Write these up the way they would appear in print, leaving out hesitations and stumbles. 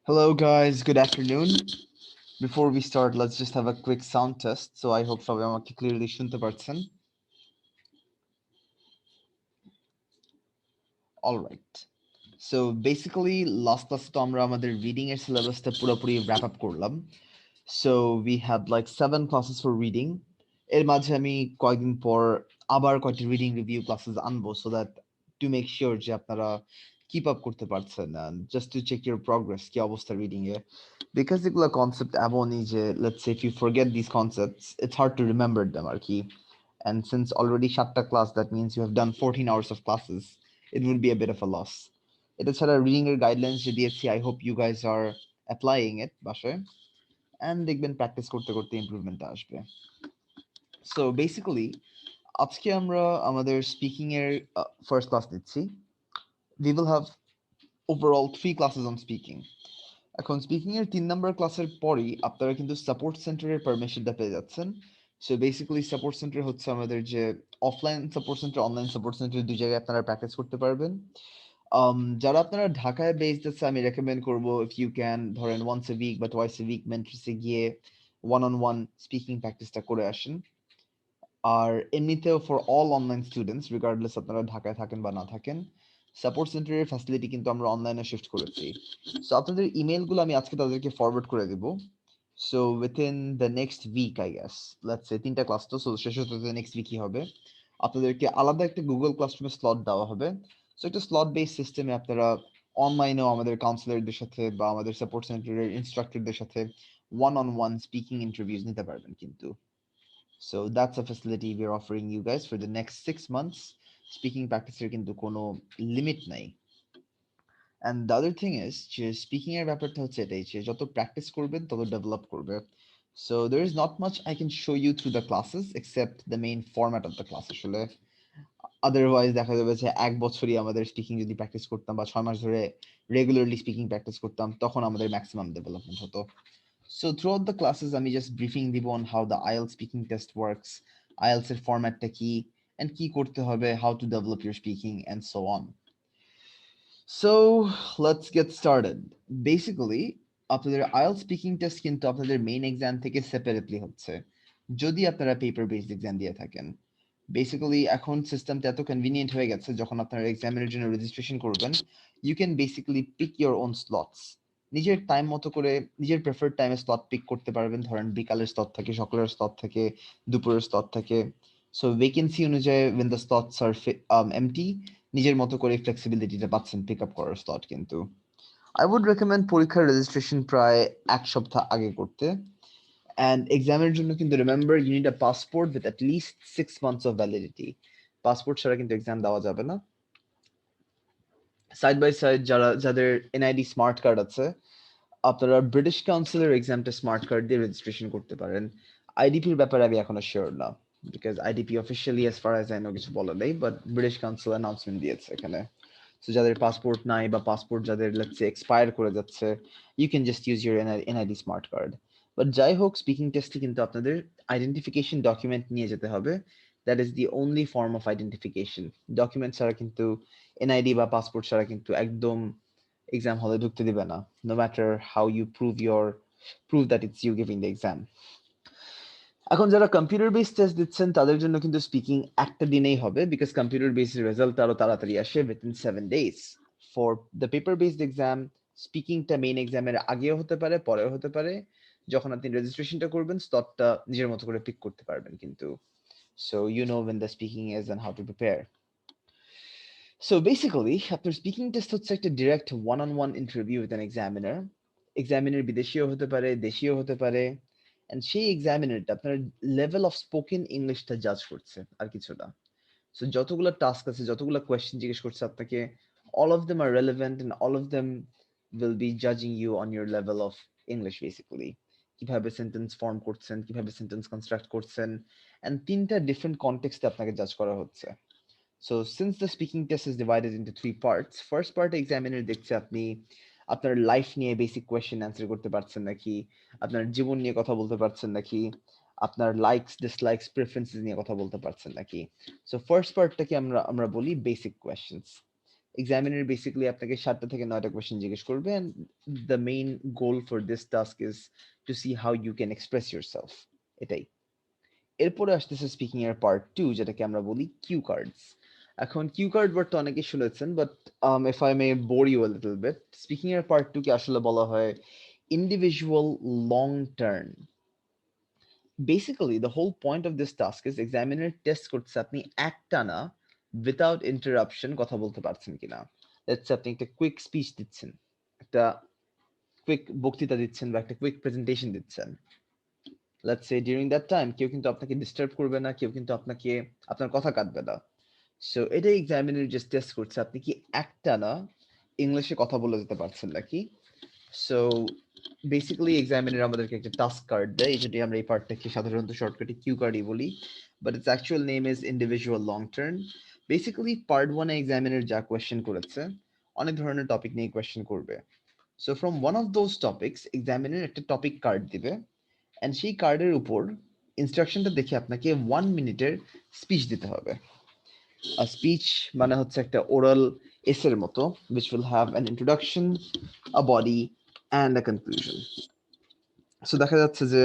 Hello guys, good afternoon. Before we start, let's just have a quick sound test. So I hope সবাই আমাকে clearly শুনতে পারছেন. All right. So basically last class তো আমরা আমাদের reading এর syllabusটা পুরোপুরি wrap up করলাম. So we had like 7 classes for reading. এর মাঝে আমি কয়েকদিন পর আবার কয়েকটি reading review classes আনবো so that to make sure যে আপনারা keep up করতে পারছেন and just to check your progress কি অবস্থা reading এ. Because এগুলা concept এমনই যে let's say if you forget these concepts, it's hard to remember them আর কি. And since already 7টা class, that means you have done 14 hours of classes. It would be a bit of a loss. এটা ছাড়া reading এর guidelines যে দিয়েছি, I hope you guys are applying it বাসায়. And দেখবেন practice করতে করতে improvement আসবে. So basically, আজকে আমরা আমাদের speaking এর first class নিচ্ছি. We will have overall 3 classes on speaking. এখন স্পিকিং এর 3 নাম্বার ক্লাসের পরেই আপনারা কিন্তু সাপোর্ট সেন্টারের পারমিশনটা পেয়ে যাচ্ছেন। সো বেসিক্যালি সাপোর্ট সেন্টার হচ্ছে আমাদের যে offline support centre, online support centre দুই জায়গায় আপনারা প্র্যাকটিস করতে পারবেন। যারা আপনারা ঢাকায় বেসড আছে আমি রেকমেন্ড করব ইফ ইউ ক্যান ধরেন ওয়ান্স এ উইক বা টুয়াইস এ উইক মেন্টরিসে গিয়ে ওয়ান অন ওয়ান স্পিকিং প্র্যাকটিসটা করে আসেন। আর এমনিতেও for all online students regardless আপনারা ঢাকায় থাকেন বা না থাকেন, সাপোর্ট সেন্টারের ফ্যাসিলিটি কিন্তু আমরা অনলাইনে শিফট করেছি। সো আপনাদের ইমেলগুলো আমি আজকে তাদেরকে ফরওয়ার্ড করে দিব। So within the next week I guess, let's say 3টা ক্লাস তো, সো শেষ হতে নেক্সট উইকই হবে, আপনাদেরকে আলাদা একটা গুগল ক্লাসরুমে স্লট দেওয়া হবে। সো একটা স্লট বেস সিস্টেমে আপনারা অনলাইনেও আমাদের কাউন্সিলরদের সাথে বা আমাদের সাপোর্ট সেন্টারের ইনস্ট্রাক্টরদের সাথে one on one speaking interviews নিতে পারবেন কিন্তু। So that's a facility we're offering you guys for the next 6 months. Speaking practice এর কিন্তু কোনো লিমিট নাই। And the other thing is যে স্পিকিং এর ব্যাপারটা হচ্ছে এটাই যে যত প্র্যাকটিস করবেন তত ডেভেলপ করবে। So there is not much I can show you through the classes except the main format of the class আসলে। আদারওয়াইজ দেখা যাবে যে 1 বছরই আমাদের স্পিকিং যদি প্র্যাকটিস করতাম বা 6 মাস ধরে রেগুলারলি স্পিকিং প্র্যাকটিস করতাম তখন আমাদের ম্যাক্সিমাম ডেভেলপমেন্ট হতো। So throughout the classes, আমি just briefing দিব on how the IELTS speaking test works, IELTS এর ফরম্যাটটা কি, and কি করতে হবে, how to develop your speaking, and so on. So let's get started. Basically, আপনাদের IELTS speaking test কিন্তু আপনাদের মেইন এক্সাম থেকে সেপারেটলি হচ্ছে যদি আপনারা পেপার বেসড এক্সাম দিয়ে থাকেন। বেসিক্যালি এখন সিস্টেমটা এত কনভিনিয়েন্ট হয়ে গেছে, যখন আপনারা এক্সামের জন্য রেজিস্ট্রেশন করবেন you can basically pick your own slots. নিজের টাইম মতো করে নিজের প্রেফার্ড টাইমে স্লট পিক করতে পারবেন। ধরেন বিকালের স্লট থাকে, সকালের স্লট থাকে, দুপুরের স্লট থাকে। সো ভ্যাকেন্সি অনুযায়ী when the slots are empty, নিজের মতো করে ফ্লেক্সিবিলিটিটা পাচ্ছেন পিক আপ করার স্লট কিন্তু। I would recommend পরীক্ষার রেজিস্ট্রেশন প্রায় 1 সপ্তাহ আগে করতে। And এক্সামের জন্য কিন্তু remember you need a passport with at least 6 months of validity. Passport ছাড়া কিন্তু এক্সাম দেওয়া যাবে না। সাইড বাই সাইড যাদের এনআইডি স্মার্ট কার্ড আছে আপনারা ব্রিটিশ কাউন্সিলের এক্সামটা স্মার্ট কার্ড দিয়ে রেজিস্ট্রেশন করতে পারেন। আইডিপির ব্যাপারে আমি এখনো শিওর না, because IDP officially as far as I know কিছু বলে নেই, বাট ব্রিটিশ কাউন্সিল অ্যানাউন্সমেন্ট দিয়েছে এখানে। সো যাদের পাসপোর্ট নাই বা পাসপোর্ট যাদের লেটস সে এক্সপায়ার করে যাচ্ছে, you can just use your NID smart card. But যাই হোক, স্পিকিং টেস্টে কিন্তু আপনাদের আইডেন্টিফিকেশন ডকুমেন্ট নিয়ে যেতে হবে। That is the only form of identification. Document ছাড়া কিন্তু, এনআইডি বা পাসপোর্ট ছাড়া কিন্তু একদম এক্সাম হলে ঢুকতে দিবে না, no matter how you prove that it's you giving the exam. এখন যারা কম্পিউটার বেসড টেস্ট দিচ্ছেন তাদের জন্য কিন্তু স্পিকিং একটা দিনেই হবে, বিকজ কম্পিউটার বেসড রেজাল্ট আরো তাড়াতাড়ি আসে within 7 days. For the paper based exam স্পিকিংটা মেইন এক্সামের আগেও হতে পারে, পরেও হতে পারে। যখন আপনি রেজিস্ট্রেশনটা করবেন স্লটটা নিজের মতো করে পিক করতে পারবেন কিন্তু। So you know when the speaking is and how to prepare. So basically, আপনার স্পিকিং টেস্ট হচ্ছে একটা direct one on one interview with an examiner. Examiner বিদেশিও হতে পারে, দেশীয় হতে পারে, অ্যান্ড সেই এক্সামিনারটা আপনার লেভেল অফ স্পোকেন ইংলিশটা জাজ করছে আর কিছু না। সো যতগুলো টাস্ক আছে, যতগুলো কোয়েশ্চেন জিজ্ঞেস করছে আপনাকে, all of them are relevant and all of them will be judging you on your level of English basically. কিভাবে সেন্টেন্স ফর্ম করছেন, কিভাবে সেন্টেন্স কনস্ট্রাক্ট করছেন, অ্যান্ড 3টা ডিফারেন্ট কনটেক্সটে আপনাকে জাজ করা হচ্ছে। So since the speaking test is divided into 3 parts, first part examiner দেখছে আপনি আপনার লাইফ নিয়ে বেসিক কোয়েশ্চেন অ্যান্সার করতে পারছেন নাকি, আপনার জীবন নিয়ে কথা বলতে পারছেন নাকি, আপনার লাইকস ডিসলাইকস প্রেফারেন্সেস নিয়ে কথা বলতে পারছেন নাকি। সো ফার্স্ট পার্টটাকে আমরা বলি বেসিক কোয়েশ্চেন্স। এক্সামিনার বেসিক্যালি আপনাকে 7টা থেকে 9টা কোয়েশ্চেন জিজ্ঞেস করবে, and the main goal for this task is to see how you can express yourself. এটাই। এরপরে আসতেছে স্পিকিং এর পার্ট 2, যেটাকে আমরা বলি কিউ কার্ডস। এখন কিউ কার্ড ওয়ার্ডটা অনেকেই শুনেছেন, but if I may bore you a little bit, speaking এর পার্ট 2 কে আসলে বলা হয় individual long turn. Basically the whole point of this task is examiner test করছে আপনি একটানা উইদাউট ইন্টারাপশন কথা বলতে পারছেন কিনা। লেটস আপনি একটা কুইক স্পিচ দিচ্ছেন, একটা কুইক বক্তৃতা দিচ্ছেন বা একটা কুইক প্রেজেন্টেশন দিচ্ছেন। Let's say during that time কেউ কিন্তু আপনাকে ডিস্টার্ব করবে না, কেউ কিন্তু আপনাকে আপনার কথা কাটবে না। সো এটাই এক্সামিনার জাস্ট টেস্ট করছে আপনি কি একটানা ইংলিশে কথা বলে যেতে পারছেন নাকি। সো বেসিক্যালি এক্সামিনার আমাদেরকে একটা টাস্ক কার্ড দেয়, যেটি আমরা এই পার্টটাকে সাধারণত শর্টকাটে কিউ কার্ডই বলি, but it's actual name is individual long term. Basically part 1 A examiner যা কোয়েশ্চেন করেছে, অনেক ধরনের টপিক নিয়ে কোয়েশ্চেন করবে। So from one of those topics examiner একটা টপিক কার্ড দিবে, অ্যান্ড সেই কার্ডের উপর ইনস্ট্রাকশনটা দেখে আপনাকে 1 মিনিটের স্পিচ দিতে হবে। স্পিচ মানে হচ্ছে একটা ওরাল এসের মতো, which will have an introduction, a body and a conclusion. So দেখা যাচ্ছে যে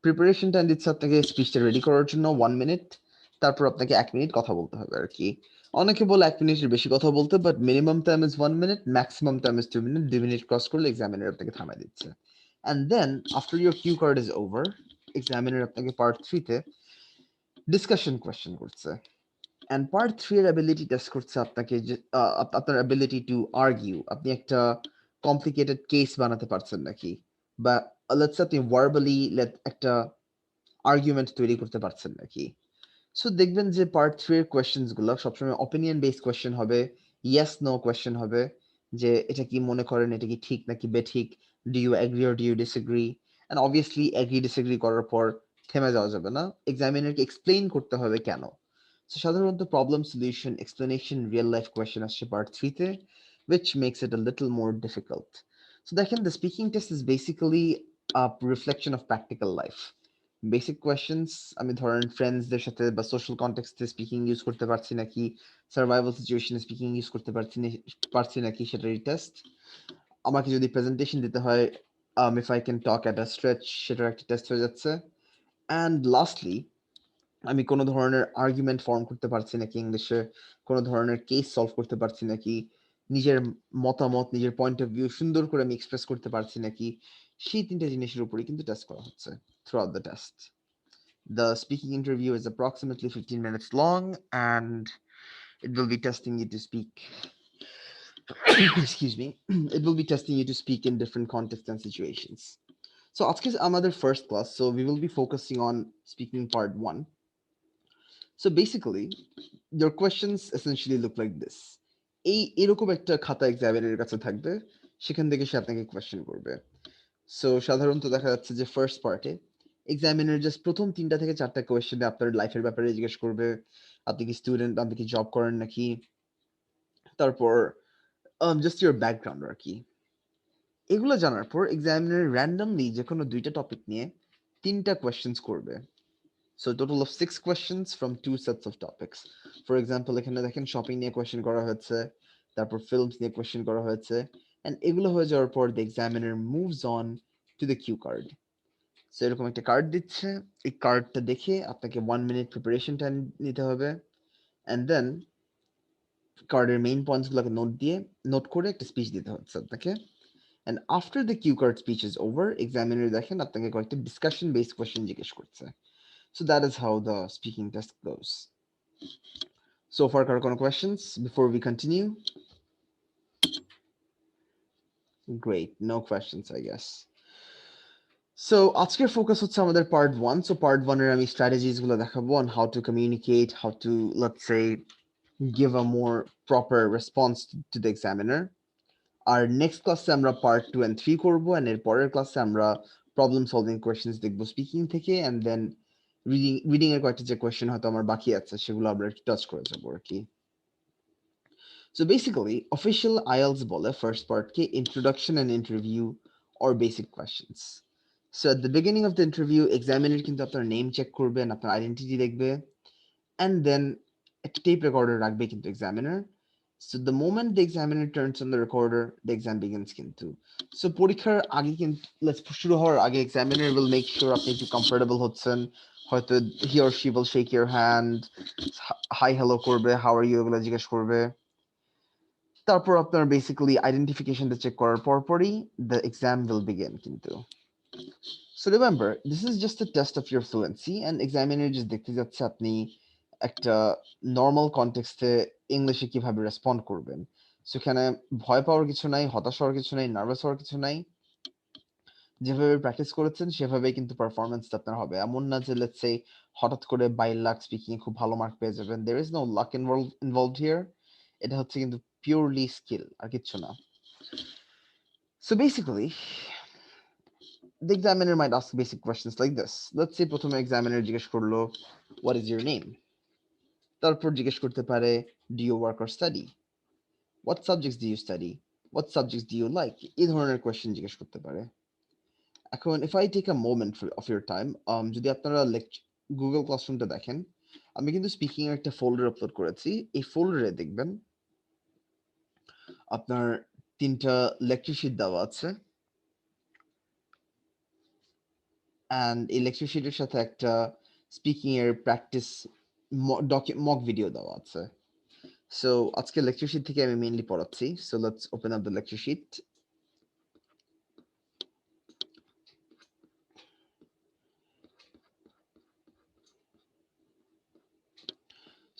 প্রিপারেশন টাইম দিচ্ছে আপনাকে স্পিচটা রেডি করার জন্য 1 মিনিট, তারপর আপনাকে 1 মিনিট কথা বলতে হবে আর কি। অনেকে বলে 1 মিনিটের বেশি কথা বলতে, but minimum time is 1 minute, maximum time is 2 minute. 2 minute cross করলে এক্সামিনার আপনাকে থামায় দিচ্ছে। And then after your cue card is over, examiner আপনাকে পার্ট 3-তে ডিসকাশন কোয়েশ্চেন করছে। অ্যান্ড পার্ট 3 এর অ্যাবিলিটি টেস্ট করছে আপনাকে, যে আপনার অ্যাবিলিটি টু আর্গিউ, আপনি একটা কমপ্লিকেটেড কেস বানাতে পারছেন নাকি, বা লেটস আপনি ভার্বালি একটা আর্গুমেন্ট তৈরি করতে পারছেন নাকি। সো দেখবেন যে পার্ট 3 এর কোয়েশ্চেনস গুলো সবসময় অপিনিয়ন বেসড কোয়েশ্চেন হবে, ইয়েস নো কোয়েশ্চেন হবে, যে এটা কি মনে করেন, এটা কি ঠিক নাকি বেঠিক, do you agree or do you disagree. And obviously agree disagree করার পর থেমে যাওয়া যাবে না, এক্সামিনারকে এক্সপ্লেইন করতে হবে কেন। সো সাধারণত problem solution explanation real life question আসছে part 3-তে, which makes it a little more difficult. So দেখেন, the speaking test is basically a reflection of practical life. Basic questions, আমি ধরেন ফ্রেন্ডসদের সাথে বা সোশ্যাল কনটেক্সটে স্পিকিং ইউজ করতে পারছি নাকি, সার্ভাইভাল সিচুয়েশনে স্পিকিং ইউজ করতে পারছি নাকি সেটারই টেস্ট। আমাকে যদি প্রেজেন্টেশন দিতে হয়, if I can talk at a stretch, সেটার একটা টেস্ট হয়ে যাচ্ছে। অ্যান্ড লাস্টলি, আমি কোনো ধরনের আর্গুমেন্ট ফর্ম করতে পারছি নাকি ইংলিশে, কোনো ধরনের কেস সলভ করতে পারছি নাকি, নিজের মতামত, নিজের পয়েন্ট অফ ভিউ সুন্দর করে আমি এক্সপ্রেস করতে পারছি নাকি, সেই 3টা জিনিসের উপরই কিন্তু টেস্ট করা হচ্ছে through out the test. The speaking interview is approximately 15 minutes long, and it will be testing you to speak. Excuse me. It will be testing you to speak in different contexts and situations. So, আজকে আমাদের first class, so we will be focusing on speaking part 1. So, basically, your questions essentially look like this. এরকম একটা খাতা এক্সামিনারের কাছে থাকবে, সেখান থেকে সে আপনাকে কোয়েশ্চেন করবে। সো সাধারণত দেখা যাচ্ছে যে ফার্স্ট পার্টে এক্সামিনার জাস্ট প্রথম 3টা থেকে 4টা কোয়েশ্চেনে আপনার লাইফের ব্যাপারে জিজ্ঞেস করবে, আপনি কি স্টুডেন্ট, আপনি কি জব করেন নাকি, তারপর জাস্ট ইউর ব্যাকগ্রাউন্ড আর কি। এগুলো জানার পর এক্সামিনার র্যান্ডমলি যে কোনো 2টা টপিক নিয়ে 3টা কোয়েশ্চেন্স করবে। So total of 6 questions from 2 sets of topics. For example, এখানে দেখেন শপিং নিয়ে কোয়েশ্চেন করা হয়েছে, তারপর ফিল্মস নিয়ে কোয়েশ্চেন করা হয়েছে, অ্যান্ড এগুলো হয়ে যাওয়ার পর the examiner moves on to the cue card. So এরকম একটা কার্ড দিচ্ছে, এই কার্ডটা দেখে আপনাকে 1 মিনিট প্রিপারেশন টাইম নিতে হবে, অ্যান্ড দেন কার্ডের মেইন পয়েন্টসগুলোকে নোট করে একটা স্পিচ দিতে হচ্ছে আপনাকে। And after the cue card speech is over, examiner দেখেন আপনাকে কয়েকটা ডিসকাশন বেসড কোয়েশ্চেন জিজ্ঞেস করছে। So that is how the speaking test goes. So far কার কোনো questions before we continue? Great, no questions I guess. So আজকের focus হচ্ছে আমাদের পার্ট 1। সো পার্ট 1 এর আমি স্ট্র্যাটেজিস গুলো দেখাবো on how to communicate, how to, let's say, give a more proper response to the examiner. আর next ক্লাসে আমরা পার্ট 2 and 3 করবো, and এর পরের ক্লাসে আমরা প্রবলেম সলভিং কোয়েশ্চেন্স দেখবো স্পিকিং থেকে, and then রিডিং এর কয়েকটা যে কোয়েশ্চেন হয়তো আমার বাকি আছে সেগুলো আমরা একটু টাচ করে যাবো আর কি। So basically, official IELTS বলে first part K introduction and interview or basic questions. So at the beginning of the interview, examiner কিন্তু আপনার নেম চেক করবেন, আপনার আইডেন্টিটি দেখবে, and then একটা টেপ রেকর্ডার রাখবে কিন্তু examiner, So the moment the examiner turns on the recorder, the exam begins কিন্তু। So পরীক্ষার আগে কিন্তু শুরু হওয়ার আগে examiner will make sure আপনি একটু comfortable হচ্ছেন। হয়তো he or she will shake your hand, hi hello করবে, how are you এগুলো জিজ্ঞেস করবে। তারপর আপনার বেসিক্যালি আইডেন্টিফিকেশনটা চেক করার পরপরই the exam will begin কিন্তু। So remember, this is just a test of your fluency and examiner just দেখতে যাচ্ছে আপনি একটা নরমাল কনটেক্সটে ইংলিশে কিভাবে রেসপন্ড করবেন। সেখানে ভয় পাওয়ার কিছু নাই, হতাশ হওয়ার কিছু নাই, নার্ভাস হওয়ার কিছু নাই। যেভাবে প্র্যাকটিস করেছেন সেভাবেই কিন্তু পারফরমেন্সটা আপনার হবে। এমন না যে লেটস সে হঠাৎ করে 22 লাখ স্পিকিং এ খুব ভালো মার্ক পেয়ে যাবেন। There is no luck involved here. এটা হচ্ছে কিন্তু পিওরলি স্কিল আর কিচ্ছু না। So basically, the examiner might ask basic questions like this. Let's say প্রথমে examiner জিজ্ঞেস করলো, what is your name? তারপর জিজ্ঞেস করতে পারে, do you work or study? What subjects do you study? What subjects do you like? এই ধরনের question জিজ্ঞেস করতে পারে। এখন if I take a moment of your time, যদি আপনারা গুগল ক্লাসরুমটা দেখেন, আমি কিন্তু স্পিকিং এর একটা ফোল্ডার আপলোড করেছি। এই ফোল্ডারে দেখবেন আপনার 3টা লেকচার শিট দেওয়া আছে অ্যান্ড এই লেকচার শিটের সাথে একটা স্পিকিং এর প্র্যাকটিস মক ভিডিও দেওয়া আছে। সো আজকে লেকচার শিট থেকে আমি মেইনলি পড়াচ্ছি। So let's open up the lecture sheet.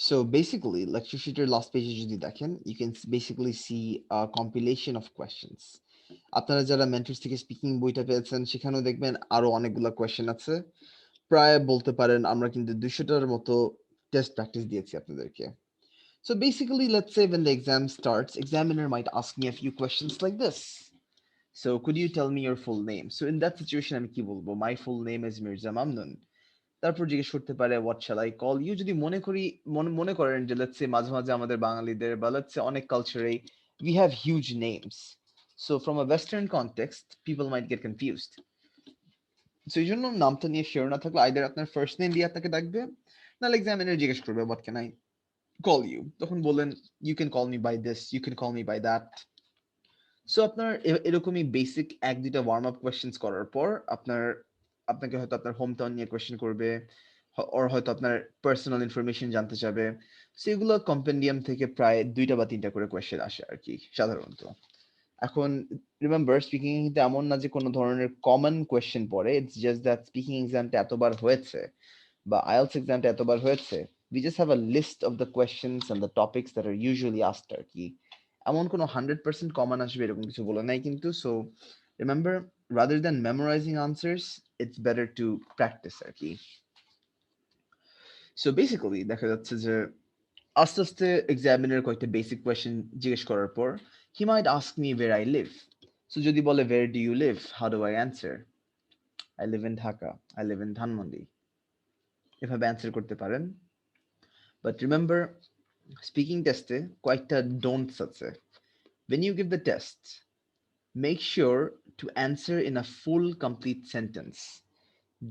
So basically, lecture sheet last page যদি দেখেন, you can basically see a compilation of questions. আপনারা যারা মেন্টরস থেকে স্পিকিং বইটা পেয়েছেন সেখানেও দেখবেন আরো অনেকগুলো কোয়েশ্চেন আছে। প্রায় বলতে পারেন আমরা কিন্তু 200টার মতো টেস্ট প্র্যাকটিস দিয়েছি আপনাদেরকে। So basically, let's say when the exam starts, examiner might ask me a few questions like this. So could you tell me your full name? So in that situation আমি কি বলবো? My full name is Mirza Mamnun. তারপর জিজ্ঞেস করতে পারে what shall I call you. যদি মনে করেন যে লেটস সে মাঝে মাঝে আমাদের বাঙালিদের বা লেটস সে অনেক কালচারে we have huge names, so from a western context people might get confused. So এই জন্য নামটা নিয়ে শিওর না থাকলে আইদার আপনার ফার্স্ট নেম দিয়ে আপনাকে ডাকবে, নাহলে এক্সামিনার জিজ্ঞেস করবে what can I call you, তখন বলেন you can call me by this, you can call me by that. So আপনার এরকমই বেসিক 1-2টা ওয়ার্ম আপ কোয়েশ্চেন্স করার পর আপনাকে হয়তো আপনার হোম টাউন নিয়ে কোয়েশ্চেন করবে, ওর হয়তো আপনার পার্সোনাল ইনফরমেশন জানতে চাবে। সো এগুলো কম্পেন্ডিয়াম থেকে প্রায় 2টা বা 3টা করে কোয়েশ্চেন আসে আর কি সাধারণত। এখন রিমেম্বার, স্পিকিং কিন্তু এমন না যে কোনো ধরনের কমন কোয়েশ্চেন পড়ে। ইটস জাস্ট দ্যাট স্পিকিং এক্সামটা এতবার হয়েছে বা আইএলটিএস এক্সামটা এতবার হয়েছে, we just have a list of the questions and the topics that are usually asked আর কি। এমন কোনো 100% কমন আসবে এরকম কিছু বলে নাই কিন্তু। So remember, rather than memorizing answers, it's better to practice আর কি। সো বেসিক্যালি দেখা যাচ্ছে যে আস্তে আস্তে এক্সামিনার কয়েকটা বেসিক কোয়েশ্চেন জিজ্ঞেস করার পর he might ask me where I live. So যদি বলে where do you live, how do I answer? I live in Dhaka, I live in Dhanmondi, এভাবে অ্যান্সার করতে পারেন। বাট রিমেম্বার, স্পিকিং টেস্টে কয়েকটা ডোন্টস আছে। When you give the test, make sure to answer in a full complete sentence.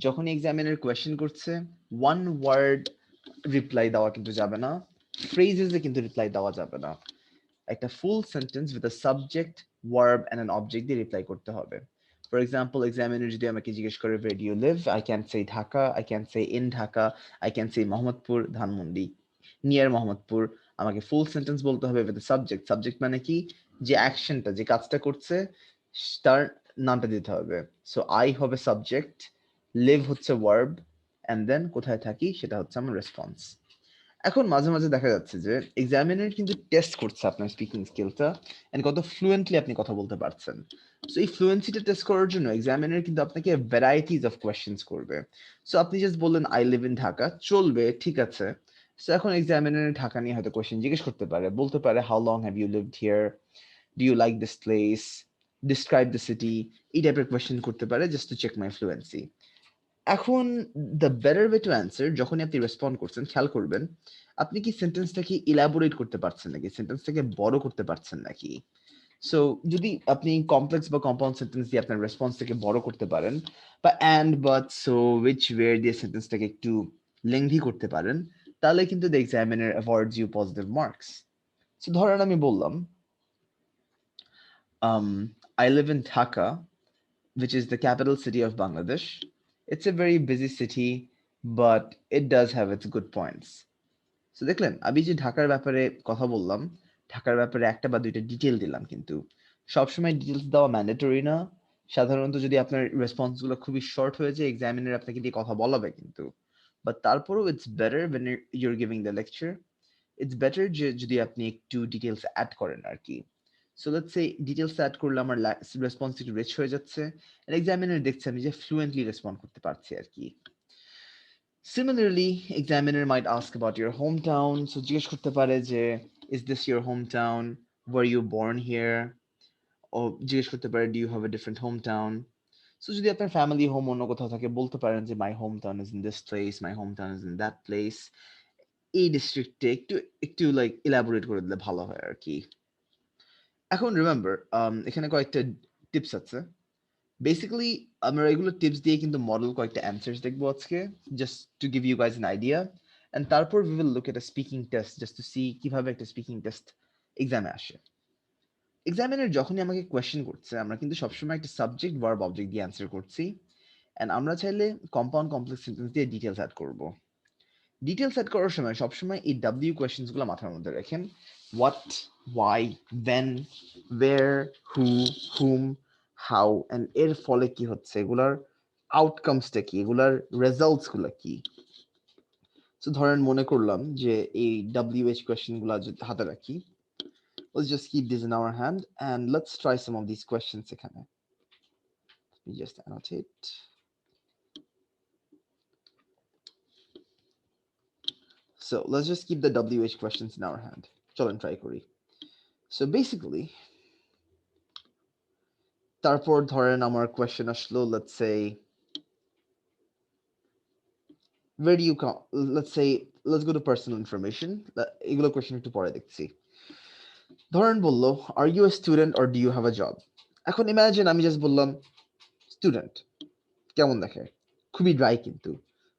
যখন examiner question করছে, one word reply দেওয়া কিন্তু যাবে না, ফ্রেজেসে কিন্তু রিপ্লাই দেওয়া যাবে না। একটা full sentence with a subject, verb and an object দিয়ে রিপ্লাই করতে হবে। ফর এক্সাম্পল, এক্সামিনার যদি আমাকে জিজ্ঞেস করে where do you live, I can say Dhaka, I can say in Dhaka, I can say Mohammadpur, Dhanmondi, near Mohammadpur. আমাকে ফুল সেন্টেন্স বলতে হবে উইথ সাবজেক্ট। সাবজেক্ট মানে কি? যে অ্যাকশনটা, যে কাজটা করছে তার নামটা দিতে হবে। সো আই হবে সাবজেক্ট, লিভ হচ্ছে ভার্ব, অ্যান্ড দেন কোথায় থাকি সেটা হচ্ছে আমার রেসপন্স। এখন মাঝে মাঝে দেখা যাচ্ছে যে এক্সামিনার কিন্তু টেস্ট করছে আপনার স্পিকিং স্কিলটা এন্ড কত ফ্লুয়েন্টলি আপনি কথা বলতে পারছেন। সো এই ফ্লুয়েন্সিটা টেস্ট করার জন্য এক্সামিনার কিন্তু আপনাকে ভ্যারাইটিজ অফ কোয়েশ্চেন্স করবে। সো আপনি জাস্ট বললেন আই লিভ ইন ঢাকা, চলবে, ঠিক আছে। সো এখন এক্সামিনার ঢাকা নিয়ে হয়তো কোয়েশ্চেন জিজ্ঞেস করতে পারে, বলতে পারে how long have you lived here, do you like this place, describe the city, এই টাইপের কোয়েশ্চেন করতে পারে just to check my fluency. এখন the better way to answer, যখনই আপনি রেসপন্ড করছেন খেয়াল করবেন আপনি কি সেন্টেন্সটাকে ইলাবোরেট করতে পারছেন নাকি, সেন্টেন্সটাকে বড় করতে পারছেন নাকি। সো যদি আপনি কমপ্লেক্স বা কম্পাউন্ড সেন্টেন্স দিয়ে আপনার রেসপন্সটাকে বড় করতে পারেন, বা and but so which where দিয়ে সেন্টেন্সটাকে একটু লেংথি করতে পারেন, তাহলে কিন্তু the examiner awards you positive marks. So ধরেন আমি বললাম I live in Dhaka, which is the capital city of Bangladesh. It's a very busy city, but it does have its good points. So দেখলেন আমি যে ঢাকার ব্যাপারে কথা বললাম, ঢাকার ব্যাপারে একটা বা দুইটা ডিটেল দিলাম, কিন্তু সবসময় ডিটেলস দেওয়া ম্যান্ডেটরি না। সাধারণত যদি আপনার রেসপন্সগুলো খুবই শর্ট হয়ে যায়, এক্সামিনার আপনাকে দিয়ে কথা বলাবে কিন্তু, বাট তারপরেও it's better when you're giving the lecture, it's better যে যদি আপনি একটু ডিটেলস অ্যাড করেন আর কি। So let's say details add করলে আমার রেসপন্স একটু রিচ হয়ে যাচ্ছে, আর এক্সামিনার দেখছে আমি যে ফ্লুয়েন্টলি রেসপন্ড করতে পারছি আর কি। Similarly, examiner might ask about your hometown. So জিজ্ঞেস করতে পারে যে is this your hometown? Were you born here? ও জিজ্ঞেস করতে পারে do you have a different hometown? So যদি আপনার ফ্যামিলি হোম অন্য কোথাও থাকে বলতে পারেন যে my hometown is in this place, my hometown is in that place. এই ডিস্ট্রিক্টে একটু একটু লাইক ইলাবোরেট করে দিলে ভালো হয় আর কি। এখন রিমেম্বার এখানে কয়েকটা টিপস আছে। বেসিক্যালি আমরা এগুলো টিপস দিয়ে কিন্তু মডেল কয়েকটা অ্যান্সার্স দেখবো আজকে, just to give you guys an idea, and তারপর we will look at a speaking test just to see কিভাবে একটা স্পিকিং টেস্ট এক্সামে আসে। এক্সামিনার যখনই আমাকে কোয়েশ্চেন করছে আমরা কিন্তু সবসময় একটা সাবজেক্ট ভার্ব অবজেক্ট দিয়ে অ্যান্সার করছি, অ্যান্ড আমরা চাইলে কম্পাউন্ড কমপ্লেক্স সেন্টেন্স দিয়ে ডিটেলস অ্যাড করব। ডিটেলস অ্যাড করার সময় সবসময় এই ডাব্লিউ কোয়েশ্চেন্সগুলো মাথার মধ্যে রাখেন। What, why, when, where, who, whom, how, and এর ফলে কি হচ্ছে, এগুলার আউটকামসটা কি, এগুলার রেজাল্টসগুলো কি। সো ধরেন মনে করলাম যে এই WH কোয়েশ্চেনগুলো যদি হাতে রাখি, let's just keep this in our hand and let's try some of these questions এখানে। Let me just annotate. So let's just keep the WH questions in our hand. চলেন ট্রাই করি। So basically তারপর ধরেন আমার question আসলো, let's say where do you come, let's say let's go to personal information, এগুলো question একটু পরে দেখছি। ধরেন বললো are you a student or do you have a job? এখন ইমাজিন আমি জাস্ট বললাম স্টুডেন্ট, কেমন দেখে, খুবই ড্রাই কিন্তু।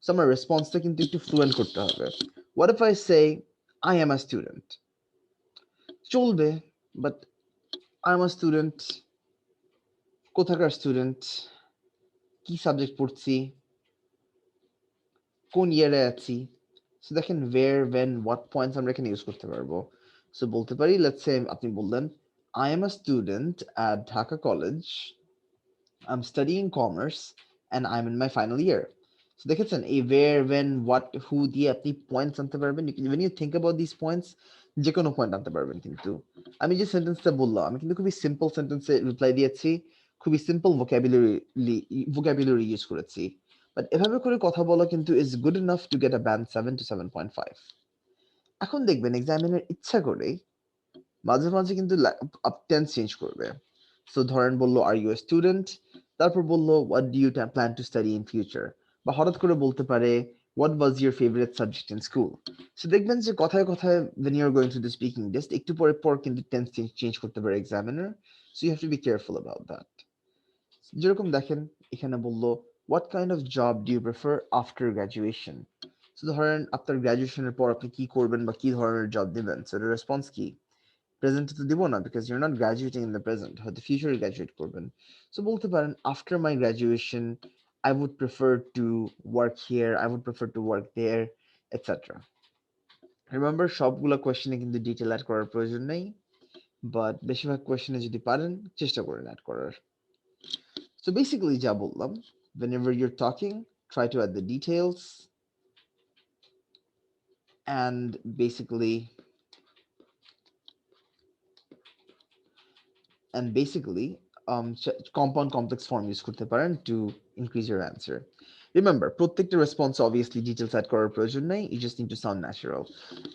সো আমার রেসপন্সটা কিন্তু একটু ফ্লুয়েন্ট করতে হবে। what if I say I am a student? চলবে, but I am a student, কোথাকার স্টুডেন্ট, কি সাবজেক্ট পড়ছি, কোন ইয়ারে আছি। সো দেখেন where, when, what points আমরা এখানে ইউজ করতে পারবো। সো বলতে পারি লেটস সে আপনি বললেন I am a student at Dhaka College, I'm studying commerce and I'm in my final year. So দেখেছেন এই where, when, what, who দিয়ে আপনি পয়েন্টস আনতে পারবেন। when you think about these points যে কোনো পয়েন্ট আনতে পারবেন কিন্তু। আমি যে সেন্টেন্সটা বললাম আমি কিন্তু খুবই সিম্পল সেন্টেন্সে রিপ্লাই দিয়েছি, খুবই সিম্পল ভোকাবুলারি ইউজ করেছি, বাট এভাবে করে কথা বলা কিন্তু is good enough to get a band 7 to 7.5। এখন দেখবেন এক্সামিনার ইচ্ছা করে মাঝে মাঝে কিন্তু টেন্স চেঞ্জ করবে। সো ধরেন বললো আর ইউ এ স্টুডেন্ট, তারপর বললো what do you plan to study in future, বা হঠাৎ করে বলতে পারে what was your favourite subject in school. So দেখবেন যে কথায় কথায় when you're going through the speaking test একটু পরে পর কিন্তু টেন্স চেঞ্জ করতে পারে examiner. So you have to be careful about that. যেরকম দেখেন এখানে বললো what kind of job do you prefer after graduation. So ধরেন আপনার গ্র্যাজুয়েশনের পর আপনি কি করবেন বা কি ধরনের জব নেবেন, সো এটার রেসপন্স কি। প্রেজেন্টে তো দিব না, because you're not graduating in the present, হয়তো ফিউচারে গ্র্যাজুয়েট করবেন। সো বলতে পারেন after my graduation I would prefer to work here, I would prefer to work there, etc. Remember সবগুলো কোয়েশ্চেনে কিন্তু ডিটেল অ্যাড করার প্রয়োজন নেই, বাট বেশিরভাগ কোয়েশ্চেনে যদি পারেন চেষ্টা করেন অ্যাড করার। সো বেসিক্যালি যা বললাম, whenever you're talking try to add the details and basically compound complex form use করতে পারেন to increase your answer. Remember প্রত্যেকটা রেসপন্স obviously ডিটেলস অ্যাড করার প্রয়োজন নেই, you just need to sound natural.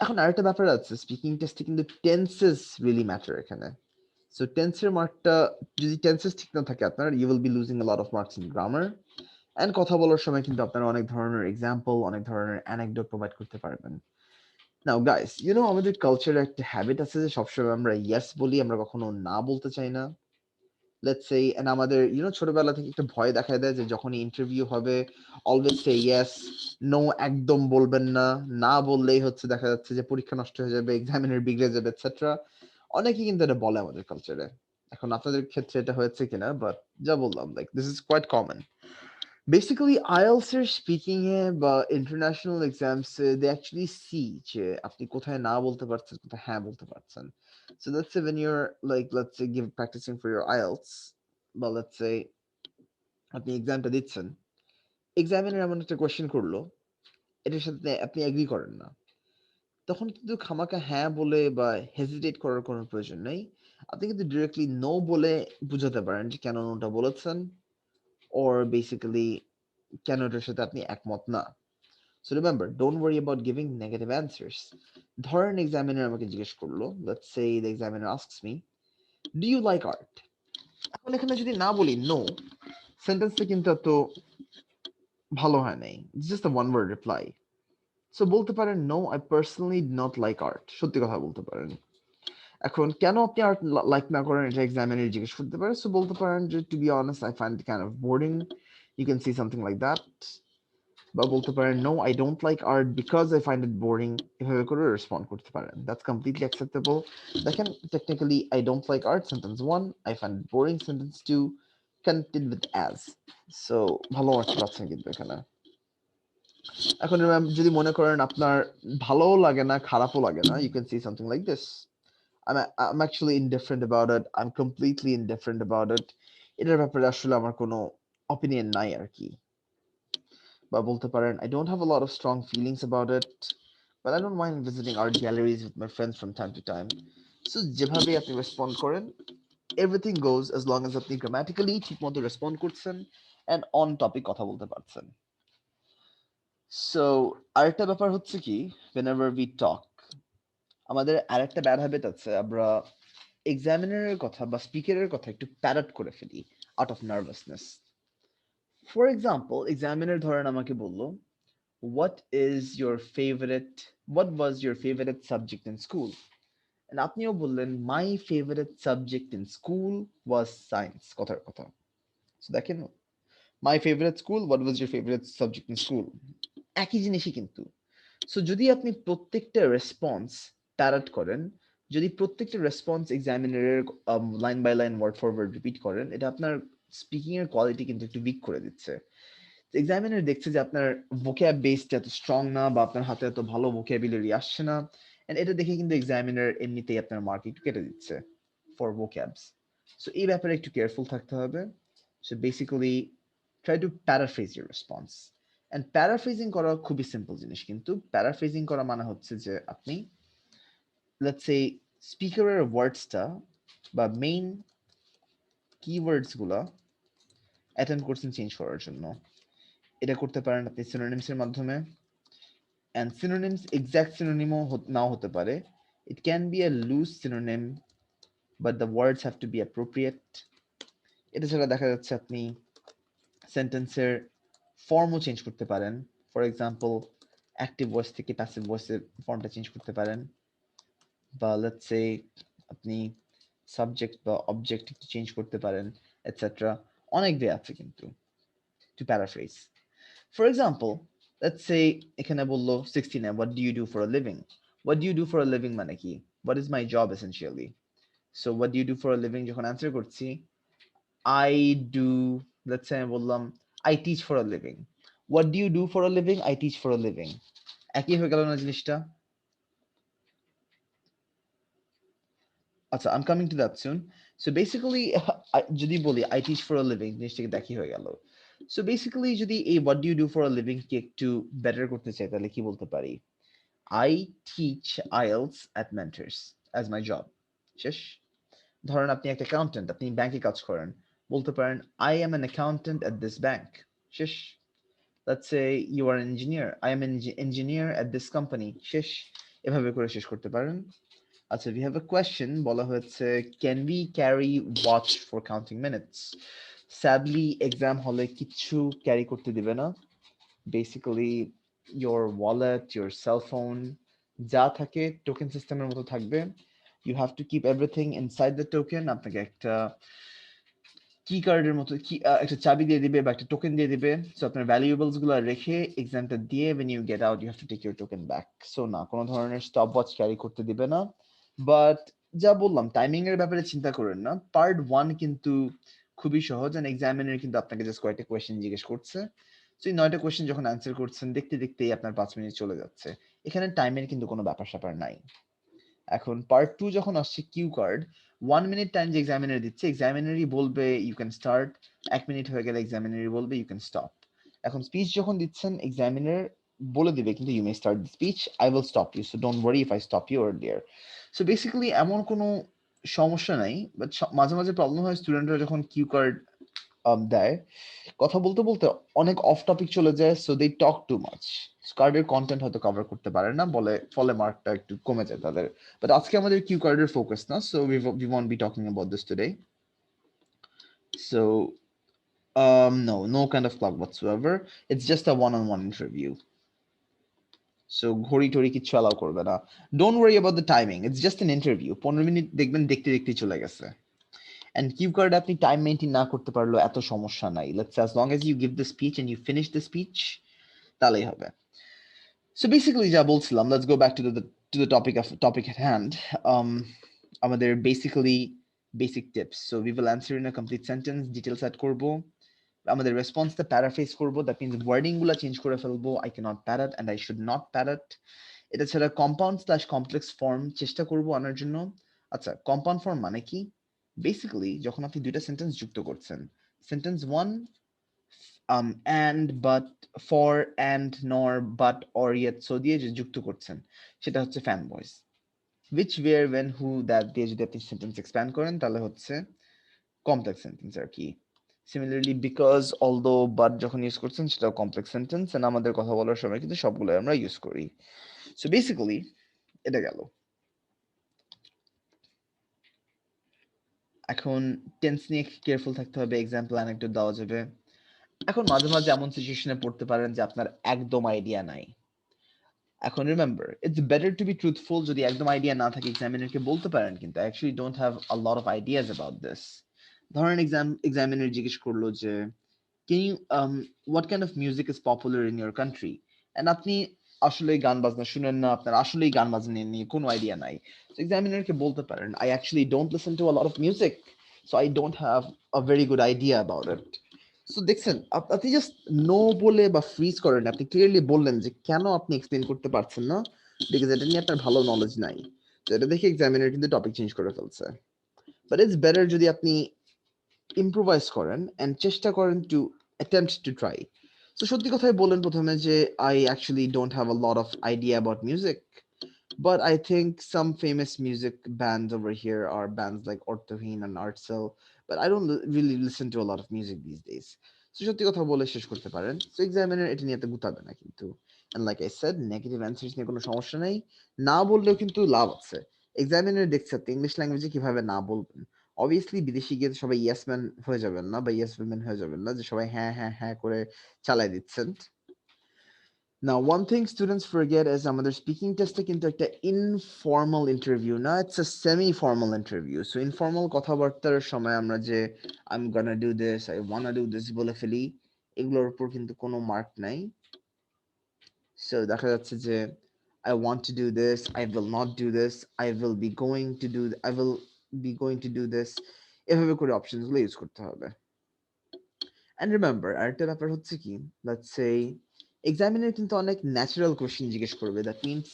এখন আরেকটা ব্যাপার আছে, স্পিকিং টেস্টে কিন্তু টেন্সেস রিয়েলি ম্যাটার এখানে। সো টেন্সের মার্কটা যদি টেন্সেস ঠিক না থাকে আপনার you will be losing a lot of marks in grammar, and কথা বলার সময় কিন্তু আপনারা অনেক ধরনের এক্সাম্পল অনেক ধরনের অ্যানেকডোট প্রোভাইড করতে পারবেন। নাও গাইস আমাদের কালচারে একটা হ্যাবিট আছে যে সবসময় আমরা ইয়েস বলি, আমরা কখনো না বলতে চাই না। লেটস সে এন্ড আমাদের ছোটবেলা থেকে একটা ভয় দেখায় দেয় যে যখনই ইন্টারভিউ হবে অলওয়েজ সে ইয়েস, নো একদম বলবেন না, না বললেই হচ্ছে দেখা যাচ্ছে যে পরীক্ষা নষ্ট হয়ে যাবে, এক্সামিনার বিগড়ে যাবে এটসেট্রা। অনেকেই কিন্তু এটা বলে আমাদের কালচারে। এখন আপনাদের ক্ষেত্রে এটা হয়েছে কিনা, বাট যা বললাম like this is quite common. Basically IELTS এর স্পিকিং এ বা ইন্টারন্যাশনাল এক্সামস এ দে অ্যাকচুয়ালি সি যে আপনি কোথায় না বলতে পারছেন, কোথায় হ্যাঁ বলতে পারছেন। So let's say when you're like let's say give practicing for your IELTS, বা লেটস সে আপনি এক্সামটা দিচ্ছেন, এক্সামিনার এমন একটা কোয়েশ্চেন করলো, এটার সাথে আপনি এগ্রি করেন না, তখন কিন্তু খামাখা হ্যাঁ বলে বা হেজিটেট করার কোনো প্রয়োজন নেই। আপনি কিন্তু ডিরেক্টলি নো বলে বুঝাতে পারেন যে কেন নোটা বলেছেন, or basically কেন এটার সাথে আপনি একমত না। So remember, don't worry about giving negative answers. ধরেন এক্সামিনার আমাকে জিজ্ঞেস করলো, let's say the examiner asks me, do you like art? এখন এখানে যদি না বলি no, সেন্টেন্সটা কিন্তু এত ভালো হয় নাই, it's just a one word reply. So বলতে পারেন no, I personally do not like art, সত্যি কথা বলতে পারেন। এখন কেন আপনি আর্ট লাইক না করেন এটা এক্সামিনার জিজ্ঞেস করতে পারে, সো বলতে পারেন যে to be honest I find it kind of boring, you can see something like that. বা বলতে পারেন no I don't like art because I find it boring, এভাবে করে রেসপন্ড করতে পারেন, দ্যাটস কমপ্লিটলি অ্যাকসেপ্টেবল। দেখেন technically I don't like art sentence one, I find it boring sentence two, connected with as. So ভালো marks পাচ্ছেন কিন্তু এখানে। এখন যদি মনে করেন আপনার ভালোও লাগে না খারাপও লাগে না, you can see something like this, I'm actually indifferent about it. I'm completely indifferent about it. এটার ব্যাপারে আসলে আমার কোনো opinion নাই আর কি। বা বলতে পারেন I don't have a lot of strong feelings about it, but I don't mind visiting art galleries with my friends from time to time. So যেভাবে আপনি রেসপন্ড করেন, everything goes as long as আপনি grammatically ঠিকমতো respond করছেন and on topic কথা বলতে পারছেন। So আরেকটা ব্যাপার হচ্ছে কি, whenever we talk, আমাদের আরেকটা ব্যাড হ্যাবিট আছে, আমরা এক্সামিনারের কথা বা স্পিকারের কথা একটু প্যারট করে ফেলি out of nervousness. For example examiner ধরেন আমাকে বলল, what is your favourite, what was your favourite subject in school, and আপনিও বললেন my favourite subject in school was science, কথার কথা। So দেখেন, my favourite school, what was your favourite subject in school, একই জিনিসই কিন্তু। সো যদি আপনি প্রত্যেকটা রেসপন্স প্যারট করেন, যদি প্রত্যেকটা রেসপন্স এক্সামিনারের line by line word for word repeat করেন, এটা আপনার স্পিকিং এর কোয়ালিটি কিন্তু একটু উইক করে দিচ্ছে। এক্সামিনার দেখছে যে আপনার ভোক্যাব বেসটা এত স্ট্রং না, বা আপনার হাতে এত ভালো ভোক্যাবুলারি আসছে না, এন্ড এটা দেখে কিন্তু এক্সামিনার এমনিতেই আপনার মার্ক একটু কেটে দিচ্ছে ফর ভোক্যাবস। সো এই ব্যাপারে একটু কেয়ারফুল থাকতে হবে। So basically try to paraphrase your response. And paraphrasing করা খুবই সিম্পল জিনিস, কিন্তু প্যারাফ্রেজিং করা মানে হচ্ছে যে আপনি লেটস সে স্পিকারের ওয়ার্ডসটা বা মেইন কিওয়ার্ডস গুলা অ্যাটেন্ড করছেন চেঞ্জ করার জন্য। এটা করতে পারেন আপনি সিনোনিমস এর মাধ্যমে, অ্যান্ড সিনোনিমস এক্সাক্ট সিনোনিমও নাও হতে পারে, it can be a loose synonym but the words have to be appropriate. এটা ছাড়া দেখা যাচ্ছে আপনি সেন্টেন্সের ফর্মও চেঞ্জ করতে পারেন। ফর এক্সাম্পল অ্যাক্টিভ ভয়েস থেকে প্যাসিভ ভয়েসের ফর্মটা চেঞ্জ করতে পারেন, বা লেটস সে আপনি সাবজেক্ট বা অবজেক্ট একটু চেঞ্জ করতে পারেন, এটসেট্রা। অনেক ওয়ে আছে কিন্তু to paraphrase. For example let's say এখানে বললো 69 what do you do for a living, what do you do for a living মানে কি, what is my job essentially. So what do you do for a living যখন answer করছি, I do, let's say আমি বললাম I teach for a living, what do you do for a living, I teach for a living, একই হয়ে গেল না জিনিসটা? আচ্ছা, I'm coming to that soon. So basically যদি বলি I teach for a living, জিনিসটাকে দেখি হয়ে গেল। So basically যদি এই what do you do for a living কে একটু বেটার করতে চাই, তাহলে কি বলতে পারি, I teach IELTS at Mentors as my job, শেষ। ধরেন আপনি একটা অ্যাকাউন্টেন্ট, আপনি ব্যাংকে কাজ করেন, বলতে পারেন I am an accountant at this bank, শেষ। Let's say you are an engineer, I am an engineer at this company, শেষ। এভাবে করে শেষ করতে পারেন। আচ্ছা, we have a question, বলা হয়েছে can we carry watch for counting minutes? Sadly exam হলে কিচ্ছু ক্যারি করতে দিবে না। Basically your wallet, your cell phone যা থাকে টোকেন সিস্টেমের মতো থাকবে। You have to keep everything inside the token. আপনাকে একটা কি কার্ডের মতো কি একটা চাবি দিয়ে দিবে বা একটা টোকেন দিয়ে দিবে, সো আপনার ভ্যালুয়েবলস গুলো রেখে এক্সামটা দিয়ে when you get out you have to take your token back. So না, কোনো ধরনের স্টপ ওয়াচ ক্যারি করতে দিবে না। বাট যা বললাম, টাইমিং এর ব্যাপারে চিন্তা করেন না। পার্ট 1 কিন্তু খুবই সহজ, এন্ড এক্সামিনার কিন্তু আপনাকে জাস্ট কয়েকটা কোয়েশ্চেন জিজ্ঞেস করছে। সো এই 9টা কোয়েশ্চেন যখন অ্যান্সার করছেন, দেখতে দেখতেই আপনার 5 মিনিট চলে যাচ্ছে। এখানে টাইমের কিন্তু কোনো ব্যাপার-স্যাপার নাই। এখন পার্ট 2 যখন আসছে কিউ কার্ড, 1 মিনিট টাইম যে এক্সামিনার দিচ্ছে, এক্সামিনারই বলবে ইউ ক্যান স্টার্ট, 1 মিনিট হয়ে গেলে এক্সামিনারই বলবে ইউ ক্যান স্টপ। এখন স্পিচ যখন দিচ্ছেন, এক্সামিনার বলে দিবে কিন্তু you may start the speech, I will stop you, so don't worry if I stop you earlier. So basically এমন কোনো সমস্যা নাই, বাট মাঝে মাঝে প্রবলেম হয় স্টুডেন্টরা যখন কিউ কার্ড দেয়, কথা বলতে বলতে অনেক অফ টপিক চলে যায়, so they talk too much, কার্ডের কন্টেন্ট হয়তো কভার করতে পারে না, বলে ফলে মার্কটা একটু কমে যায় তাদের। বাট আজকে আমাদের কিউ কার্ডের ফোকাস না, so we won't be talking about this today. So no kind of clock whatsoever, it's just a one-on-one interview. So ঘড়ি টড়ি কিচ্ছু অ্যালাউ করবে না। Don't worry about the timing, it's just an interview. 15 minute দেখবেন দেখতে দেখতেই চলে গেছে। অ্যান্ড কিউ কার্ড আপনি টাইম মেনটেন না করতে পারলেও এত সমস্যা নাই, let's as long as you give the speech and you finish the speech, তাহলেই হবে। So basically যা বলছিলাম, let's go back to the topic at hand. আমাদের basically basic tips. So we will answer in a complete sentence, details add করব, আমাদের রেসপন্সটা paraphrase করব, that means wording গুলো change করে ফেলবো, I cannot parrot and I should not parrot. এটা ছাড়া compound slash complex form চেষ্টা করব আনার জন্য। আচ্ছা, কম্পাউন্ড ফর্ম মানে কি? বেসিক্যালি যখন আপনি দুইটা সেন্টেন্স যুক্ত করছেন, sentence 1 and but for and nor but or yet so দিয়ে যে যুক্ত করছেন, সেটা হচ্ছে fan voice. which where when who that দিয়ে যদি আপনি সেন্টেন্স এক্সপ্যান্ড করেন, তাহলে হচ্ছে কমপ্লেক্স সেন্টেন্স আর কি। সিমিলারলি বিকজ, অলদো, বাট যখন ইউজ করছেন, সেটাও কমপ্লেক্স সেন্টেন্স, এন্ড আমাদের কথা বলার সময় কিন্তু সবগুলো আমরা ইউজ করি। সো বেসিক্যালি এটা গেল। এখন টেন্স নিয়ে কেয়ারফুল থাকতে হবে, এক্সাম্পল অ্যানেকডট দেওয়া যাবে। এখন মাঝে মাঝে এমন সিচুয়েশনে পড়তে পারেন যে আপনার একদম আইডিয়া নাই। এখন remember, it's better to B truthful. যদি একদম আইডিয়া না থাকে এক্সামিনারকে বলতে পারেন, কিন্তু I actually don't have a lot of ideas about this. ধরেন এক্সামিনার জিজ্ঞেস করলো যে can you what kind of music is popular in your country, and আপনি আসলে গান বাজনা শুনেন না, আপনার আসলেই গান বাজনা নিয়ে কোনো আইডিয়া নাই। তো এক্সামিনারকে বলতে পারেন, I actually don't listen to a lot of music, so I don't have a very good idea about it. So দেখছেন, আপনি জাস্ট নো বলে বা ফ্রিজ করেন, আপনি ক্লিয়ারলি বললেন যে কেন আপনি এক্সপ্লেন করতে পারছেন না, বিকজ এটা নিয়ে আপনার ভালো নলেজ নাই। তো এটা দেখে এক্সামিনার কিন্তু টপিক চেঞ্জ করে ফেলছে। বাট ইটস বেটার যদি আপনি ইম্প্রোভাইজ করেন এন্ড চেষ্টা করেন to attempt to try. So সত্যি কথাই বললেন প্রথমে যে I actually don't have a lot of idea about music, but I think some famous music bands over here are bands like Orthoheen and Artcell, but I don't really listen to a lot of music these days. So সত্যি কথা বলে শেষ করতে পারেন। So examiner এটা নিয়ে এত গুতাবে না কিন্তু। And like I said, negative answers নিয়ে কোনো সমস্যা নেই, না বললেও কিন্তু লাভ আছে। এক্সামিনার দেখছে আপনি ইংলিশ ল্যাঙ্গুয়েজে কিভাবে না বলবেন। অবভিয়াসলি বিদেশি গিয়ে সবাই ইয়েস ম্যান হয়ে যাবেন না, বা ইয়েস উইমেন হয়ে যাবেন না, যে সবাই হ্যাঁ হ্যাঁ হ্যাঁ করে চালাই দিচ্ছেন। Now, one thing students forget is আমাদের স্পিকিং টেস্টে কিন্তু একটা ইনফর্মাল ইন্টারভিউ না, it's a semi formal interview. So informal কথাবার্তার সময় আমরা যে I'm gonna do this, I wanna do this বলে ফেলি, এগুলোর উপর কিন্তু কোনো মার্ক নাই। সো দেখা যাচ্ছে যে I want to do this, I will not do this, I will be going to do, I will be going to do this, এভাবে করে অপশনসগুলো ইউজ করতে হবে। অ্যান্ড রিমেম্বার, আরেকটা ব্যাপার হচ্ছে কি, লেটস সে এক্সামিনার কিন্তু অনেক ন্যাচারাল কোশ্চেন জিজ্ঞেস করবে, দ্যাট মিনস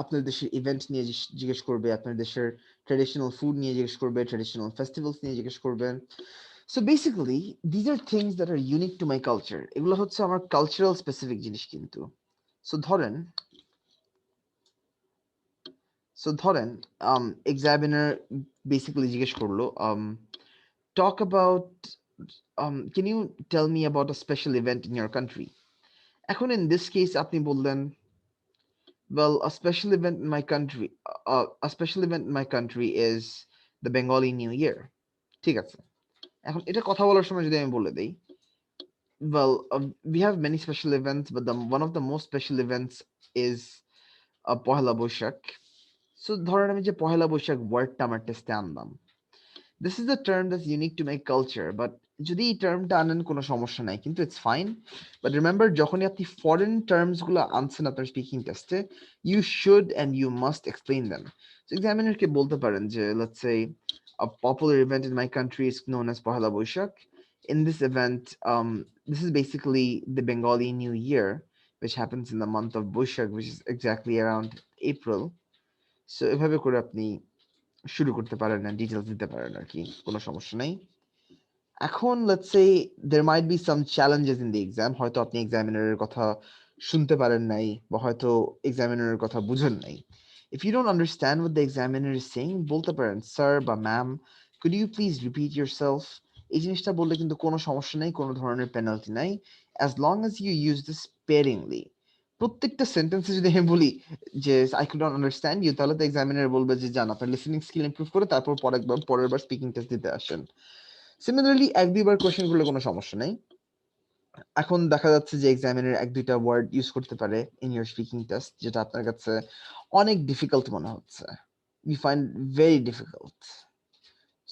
আপনার দেশের ইভেন্ট নিয়ে জিজ্ঞেস করবে, আপনার দেশের ট্র্যাডিশনাল ফুড নিয়ে জিজ্ঞেস করবে, ট্র্যাডিশনাল ফেস্টিভ্যালস নিয়ে জিজ্ঞেস করবে। So basically these are things that are unique to my culture, এগুলো হচ্ছে আমার কালচারাল স্পেসিফিক জিনিস কিন্তু। সো ধরেন এক্সামিনার বেসিক্যালি জিজ্ঞেস করলো talk about can you tell me about a special event in your country. এখন in this case আপনি বললেন, well, a special event in my country is the Bengali New Year. ঠিক আছে, এখন এটা কথা বলার সময় যদি আমি বলে দেই, well, we have many special events, but one of the most special events is Pohela Boishakh. So ধরেন আমি যে পহেলা বৈশাখ ওয়ার্ডটা আমার টেস্টে আনলাম, This is the term that's unique to my culture, but যদি এই টার্মটা আনেন কোনো সমস্যা নাই, কিন্তু it's fine. But remember, যখনই আপনি foreign terms গুলো আনছেন আপনার স্পিকিং টেস্টে, you should and you must explain them. So examiner কে বলতে পারেন যে, let's say a popular event in my country is known as Pohela Boishakh. In this event, this is basically the Bengali New Year, which happens in the month of Boishak, which is exactly around April. So এভাবে করে আপনি শুরু করতে পারেন না, details দিতে পারেন আর কি, কোনো সমস্যা নাই। এখন let's say there might be some challenges in the exam, হয়তো আপনি এক্সামিনারের কথা শুনতে পারেন নাই বা হয়তো এক্সামিনারের কথা বুঝেন নাই। If you don't understand what the examiner is saying, বলতে পারেন স্যার বা ma'am, could you please repeat yourself? এই জিনিসটা বললে কিন্তু কোনো সমস্যা নেই, কোনো ধরনের পেনাল্টি নাই, as long as you use this sparingly. প্রত্যেকটা সেন্টেন্সে যদি আমি বলি যে I could not understand you, তাহলে তো এক্সামিনার বলবে যে যান আপনার লিসেনিং স্কিল ইমপ্রুভ করে তারপর পরের বার স্পিকিং টেস্ট দিতে আসেন। সিমিলারলি এক দুইবার কোয়েশ্চেন করলে কোনো সমস্যা নেই। এখন দেখা যাচ্ছে যে এক্সামিনার এক দুইটা ওয়ার্ড ইউজ করতে পারে ইন ইউর স্পিকিং টেস্ট যেটা আপনার কাছে অনেক ডিফিকাল্ট মনে হচ্ছে, you find very difficult.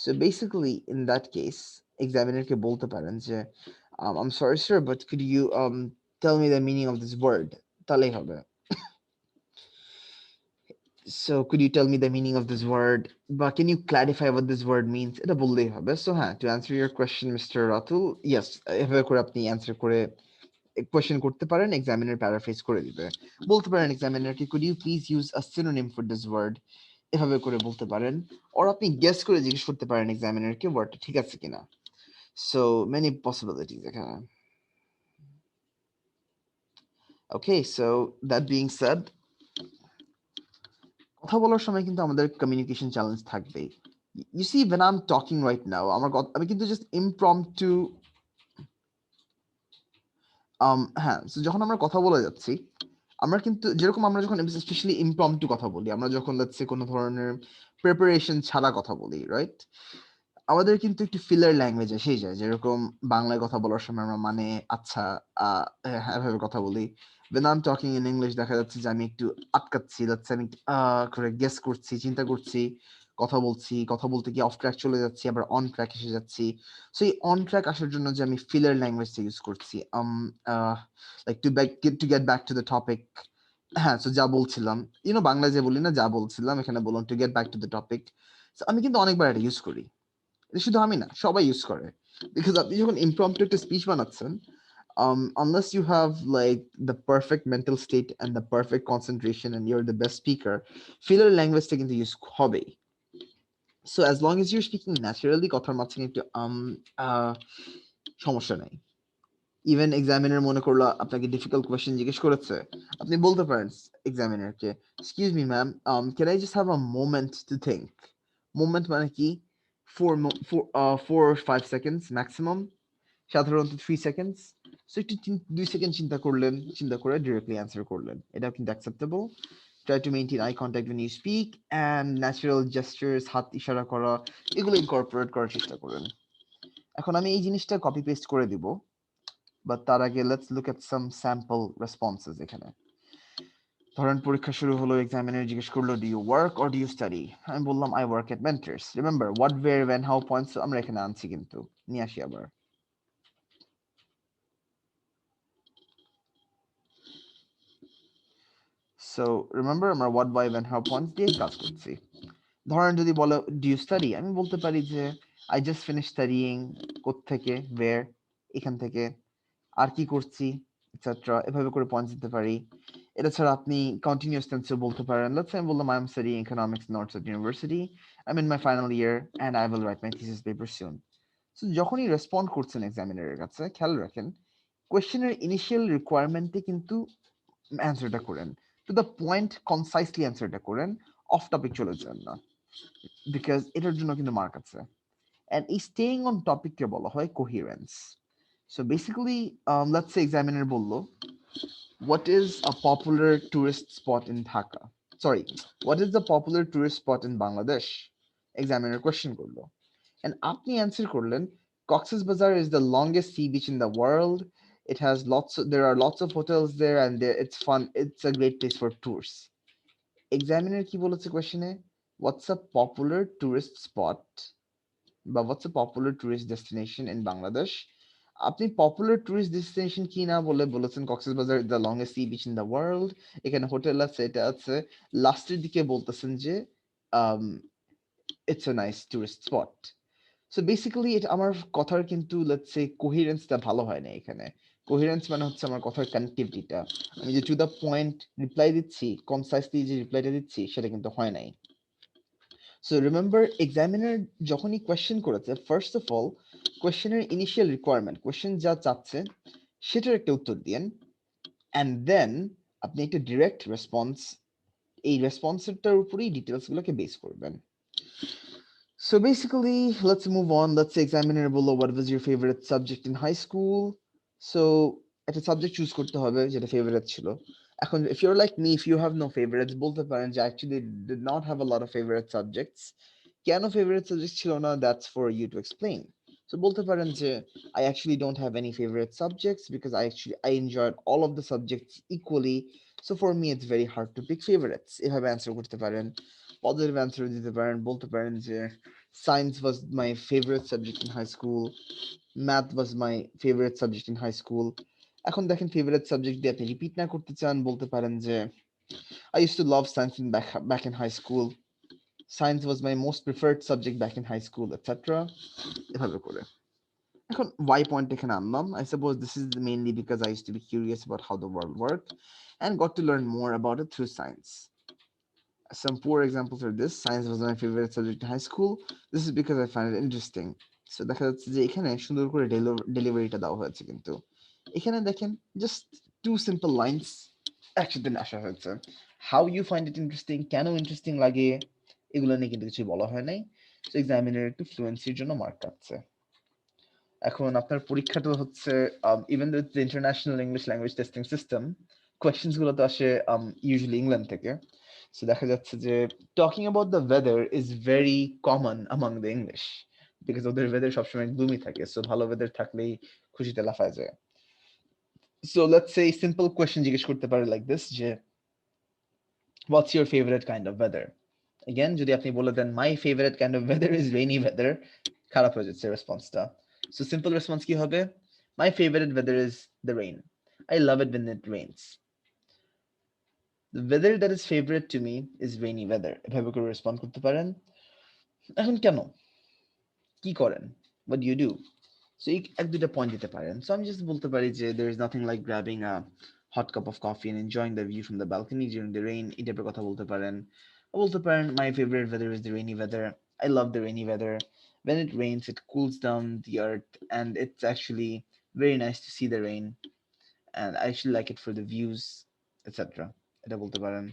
So basically in that case এক্সামিনারকে বলতে পারেন যে I am sorry sir but could you tell me the meaning of this word, তাহলেই হবে। So could you tell me the meaning of this word? But can you clarify what this word means? এটা বললেই হবে। So হ্যাঁ, to answer your question, Mr. Ratul, yes, এভাবে করে আপনি answer করে কোয়েশ্চেন করতে পারেন, এক্সামিনার প্যারাফ্রেজ করে দিবে। বলতে পারেন এক্সামিনারকে, could you please use a synonym for this word? এভাবে করে বলতে পারেন। or আপনি গেস করে জিজ্ঞেস করতে পারেন এক্সামিনারকে ওয়ার্ডটা ঠিক আছে কিনা। So many possibilities এখানে। Okay, so that being said, কথা বলার সময় কিন্তু আমাদের কমিউনিকেশন চ্যালেঞ্জ থাকবেই। You see, when I'm talking right now, আমি কিন্তু জাস্ট impromptu হ্যাঁ, so যখন আমরা কথা বলে যাচ্ছি, আমরা কিন্তু যেরকম আমরা যখন স্পেশালি impromptu কথা বলি, আমরা যখন লেটস সে কোনো ধরনের প্রিপারেশন ছাড়া কথা বলি, রাইট? আমাদের কিন্তু একটু ফিলার ল্যাঙ্গুয়েজ এসেই যায়, যেরকম বাংলায় কথা বলার সময় আমরা মানে আচ্ছা হ্যাঁ এভাবে কথা বলি। when I'm talking in English দেখা যাচ্ছে যে আমি একটু আটকাচ্ছি, লেটস আমি করে গেস করছি, চিন্তা করছি, কথা বলতে গিয়ে অফ ট্র্যাক চলে যাচ্ছি, আবার অন ট্র্যাক এসে যাচ্ছি। সো এই অন ট্র্যাক আসার জন্য যে আমি ফিলার ল্যাঙ্গুয়েজটা ইউজ করছি, like to get back to the topic. হ্যাঁ, সো যা বলছিলাম, বাংলায় যে বলি না যা বলছিলাম, এখানে বললাম to get back to the topic. আমি কিন্তু অনেকবার এটা ইউজ করি, এটা শুধু আমি না, সবাই ইউজ করে। বিকজ আপনি যখন ইমপ্রম্পটু একটা স্পিচ বানাচ্ছেন, unless you have like the perfect mental state and the perfect concentration and you're the best speaker, filler language কিন্তু ইউজ হবেই। So as long as you're speaking naturally, কথার মাঝখানে একটু সমস্যা নাই। ইভেন এক্সামিনার মনে করলো আপনাকে ডিফিকাল্ট কোয়েশ্চেন জিজ্ঞেস করেছে, আপনি বলতে পারেন এক্সামিনারকে, excuse me ma'am, can I just have a moment to think. Moment মানে কি? 4 or 5 seconds ম্যাক্সিমাম, সাধারণত 3 সেকেন্ডস। সো একটু 2 সেকেন্ড চিন্তা করলেন, চিন্তা করে ডিরেক্টলি অ্যান্সার করলেন, এটাও কিন্তু acceptable. Try to maintain eye contact when you speak and natural gestures, হাত ইশারা করা, এগুলো ইনকর্পোরেট করার চেষ্টা করেন। এখন আমি এই জিনিসটা কপি পেস্ট করে দিব, বাট তার আগে let's look at some sample responses. এখানে ধরেন পরীক্ষা শুরু হলো, এক্সামিনার জিজ্ঞেস করলো do you work or do you study? আমি বললাম I work at Mentors. Remember what, where, when, how points আমরা এখানে আনছি, কিন্তু নিয়ে আসি আবার। সো রিমেম্বার আমরা what, why, when, how points দিয়ে কাজ করছি। ধরেন যদি বলো ডু ইউ স্টাডি, আমি বলতে পারি যে আই জাস্ট ফিনিশ স্টাডিং। কোত্থেকে, ওয়্যার, এখান থেকে, আর কি করছি, এটসেট্রা, এভাবে করে পয়েন্টস দিতে পারি। এটা ছাড়া আপনি কন্টিনিউয়াস টেন্সে বলতে পারেন। লেটস সে আমি বললাম I am studying economics in North University, I am in my final year and I will write my thesis paper soon. So যখনই রেসপন্ড করছেন এক্সামিনারের কাছে, খেয়াল রাখেন কোয়েশ্চেনের ইনিশিয়াল রিকোয়ারমেন্টে কিন্তু অ্যান্সারটা করেন, টু দ্য পয়েন্ট কনসাইসলি অ্যান্সারটা করেন, অফ টপিক চলে যান না, বিকজ এটার জন্য কিন্তু মার্ক আছে। And এই staying on topic কে বলা হয় coherence. So basically, let's say examiner বললো, what is a popular tourist spot in Dhaka? Sorry, what is the popular tourist spot in Bangladesh? Examiner question করলো, and আপনি answer করলেন, Cox's Bazar is the longest sea beach in the world. There are lots of hotels there, and it's fun. It's a great place for tours. Examiner কি বলেছে কোয়েশ্চেনে? What's a popular tourist spot বা what's a popular tourist destination in Bangladesh? আপনি popular tourist destination কি না বলে বলেছেন Cox's Bazar the longest sea beach in the world, এখানে hotel আছে, এটা আছে। লাস্টের দিকে বলতেছেন যে it's a nice tourist spot. So basically এটা আমার কথার কিন্তু লেটস সে কোহেরেন্সটা ভালো হয় না এখানে। কোহেরেন্স মানে হচ্ছে আমার কথার কানেক্টিভিটিটা। আমি যে টু দ্য পয়েন্ট রিপ্লাই দিচ্ছি, কনসাইসলি যে রিপ্লাইটা দিচ্ছি সেটা কিন্তু হয় নাই। সো রিমেম্বার এক্সামিনার যখনই কোয়েশ্চেন করেছে, ফার্স্ট অফ অল কোয়েশ্চেনের ইনিশিয়াল রিকোয়ারমেন্ট, কোয়েশ্চেন যা চাচ্ছে সেটার একটা উত্তর দিন, অ্যান্ড দেন আপনি একটা ডিরেক্ট রেসপন্স, এই রেসপন্সেরটার উপরেই ডিটেলসগুলোকে বেস করবেন। So basically, let's move on. Let's say examiner below what was your favorite subject in high school. So একটা সাবজেক্ট চুজ করতে হবে যেটা ফেভারিট ছিল। এখন if you're like me, if you have no favorites, বলতে পারেন যে actually did not have a lot of favorite subjects. কেন favorite subjects ছিল না, that's for you to explain. So বলতে পারেন যে I actually don't have any favorite subjects because I enjoyed all of the subjects equally. So for me it's very hard to pick favorites. এভাবে answer করতে পারেন। Positive answer দিতে পারেন, বলতে পারেন যে science was my favorite subject in high school, math was my favorite subject in high school. এখন দেখেন ফেভারিট সাবজেক্ট দিয়ে আপনি রিপিট না করতে চান, বলতে পারেন যে I used to love science back in high school. Science was my most preferred subject back in high school, etc. এভাবে করে। এখন why point এখানে আনলাম, I suppose this is mainly because I used to be curious about how the world worked and got to learn more about it through science. Some poor examples are this: science was my favorite subject in high school. This is because I find it interesting. So দেখা যাচ্ছে যে এখানে সুন্দর করে ডেলিভারিটা দেওয়া হয়েছে, কিন্তু এখানে দেখেন জাস্ট টু সিম্পল লাইন্স একসাথে আসা হয়েছে। How you find it interesting, কেন ইন্টারেস্টিং লাগে, এগুলো নিয়ে কিন্তু কিছু বলা হয় নাই। সো এক্সামিনার একটু ফ্লুয়েন্সির জন্য মার্ক কাটছে। এখন আপনার পরীক্ষাটা হচ্ছে even with the international English language testing system, questions গুলো তো আসে ইউজুয়ালি ইংল্যান্ড থেকে। সো দেখা যাচ্ছে যে talking about the weather is very common among the English, because ওদের ওয়েদার সবসময় গ্লুমি থাকে। সো ভালো ওয়েদার থাকলেই খুশিতে লাফায় যায়। So let's say simple question জিজ্ঞেস করতে পারে লাইক দিস যে what's your favourite kind of weather. Again যদি আপনি বলে দেন my favourite kind of weather is rainy weather, খারাপ হয়ে যাচ্ছে রেসপন্সটা। সো সিম্পল রেসপন্স কি হবে? My favourite weather is the rain, I love it when it rains. The weather that is favorite to me is rainy weather, এভাবে করে respond করতে পারেন। এখন কেন, কি করেন, what do you do? So এই এক দুইটা পয়েন্ট দিতে পারেন। সো আমি জাস্ট বলতে পারি যে there is nothing like grabbing a hot cup of coffee and enjoying the view from the balcony during the rain, এই টাইপের কথা বলতে পারেন। বলতে পারেন my favorite weather is the rainy weather, I love the rainy weather, when it rains it cools down the earth and it's actually very nice to see the rain and I actually like it for the views, etc. এটা বলতে পারেন।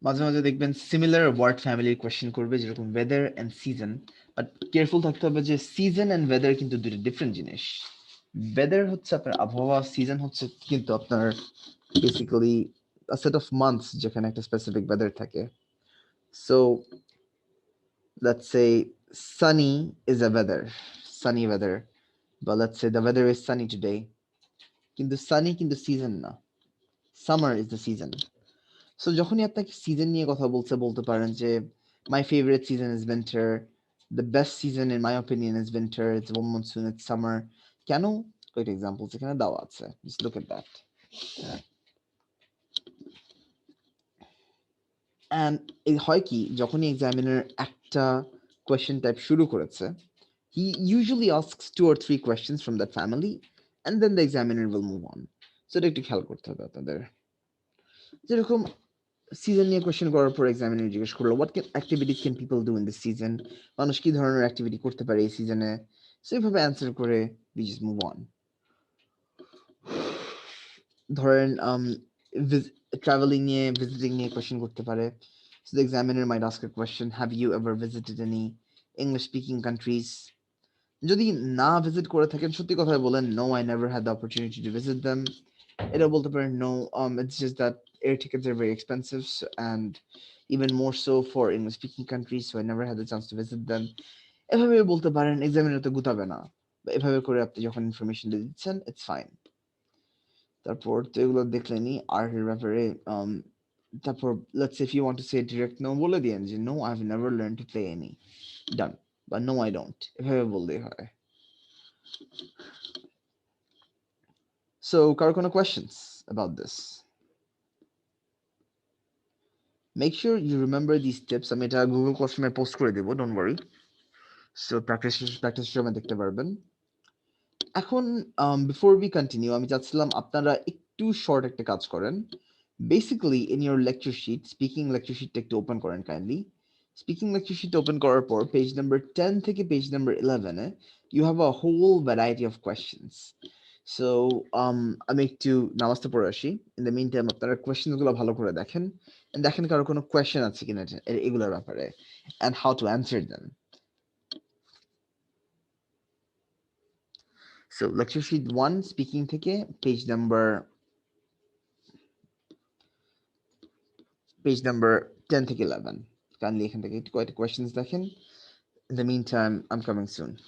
মাঝে মাঝে দেখবেন similar word ফ্যামিলির question করবে, যেরকম weather and season, but careful থাকতে হবে যে সিজন অ্যান্ড ওয়েদার কিন্তু দুটো ডিফারেন্ট জিনিস। ওয়েদার হচ্ছে আপনার আবহাওয়া, সিজন হচ্ছে কিন্তু আপনার বেসিক্যালি সেট অফ মান্থস যেখানে একটা স্পেসিফিক ওয়েদার থাকে। So let's say sunny is a weather, sunny weather, বা let's say the weather is sunny today, কিন্তু সানি কিন্তু সিজন না, summer is the season. So যখনই আপনাকে সিজন নিয়ে কথা বলছে, বলতে পারেন যে my favourite season is winter, the best season in my opinion is winter, it's warm monsoon, it's summer. কেন? কয়েকটা এক্সাম্পলস এখানে দেওয়া আছে, just look at that. And এই হয় কি, যখনই এক্সামিনার একটা কোয়েশ্চেন টাইপ শুরু করেছে, হি usually asks 2 or 3 questions from that family and then the examiner will move on. So এটা একটু খেয়াল করতে হবে আপনাদের। যেরকম সিজন নিয়ে কোয়েশ্চেন করার পর এক্সামিনার জিজ্ঞেস করলো what activities can people do in this season, মানুষ কি ধরনের অ্যাক্টিভিটি করতে পারে এই সিজনে। সো এইভাবে অ্যান্সার করে উই জাস্ট মুভ অন। ধরেন ট্রাভেলিং নিয়ে, ভিজিটিং নিয়ে কোয়েশ্চেন করতে পারে। So the examiner might ask a question, have you ever visited any English speaking countries. যদি না ভিজিট করে থাকেন, সত্যি কথা বলেন no, I never had the opportunity to visit them. এটা বলতে পারেন no, it's just that air tickets are very expensive and even more so for English speaking countries, so I never had the chance to visit them. এভাবে বলতে পারেন, examiner তো গুতাবে না। বা এভাবে করে আপনি যখন ইনফরমেশন দিচ্ছেন, ইটস ফাইন। তারপর তো এগুলো দেখলেনি আর্টের ব্যাপারে। তারপর let's say if you want to say direct no বলে দিয়েন যে no I've never learned to play any, done, but no I don't, এভাবে বললেই হয়। So কারো কোনো questions about this? Make sure you remember these tips, আমি এটা গুগল ক্লাসরুমে পোস্ট করে দেবো, ডোন্ট ওয়ারি। সো প্র্যাকটিস সময় দেখতে পারবেন। এখন বিফোর উই কন্টিনিউ আমি চাচ্ছিলাম আপনারা একটু শর্ট একটা কাজ করেন। Basically in your lecture sheet, speaking lecture শিটটা একটু ওপেন করেন kindly. Speaking lecture sheet open করার পর পেজ নাম্বার 10 থেকে পেজ নাম্বার 11-এ you have a whole variety of questions. So আমি একটু নামাজটা পড়ে আসি। ইন দ্য মিন টাইম আপনারা কোয়েশ্চেনগুলো ভালো করে দেখেন, দেখেন কারো কোনো কোয়েশ্চেন আছে কিনা এগুলোর ব্যাপারে, and how to answer them. So lecture sheet 1 speaking থেকে পেজ নাম্বার 10 থেকে 11 কাইন্ডলি এখান থেকে একটু কয়েকটা কোয়েশ্চেন্স দেখেন। In the meantime, I'm coming soon.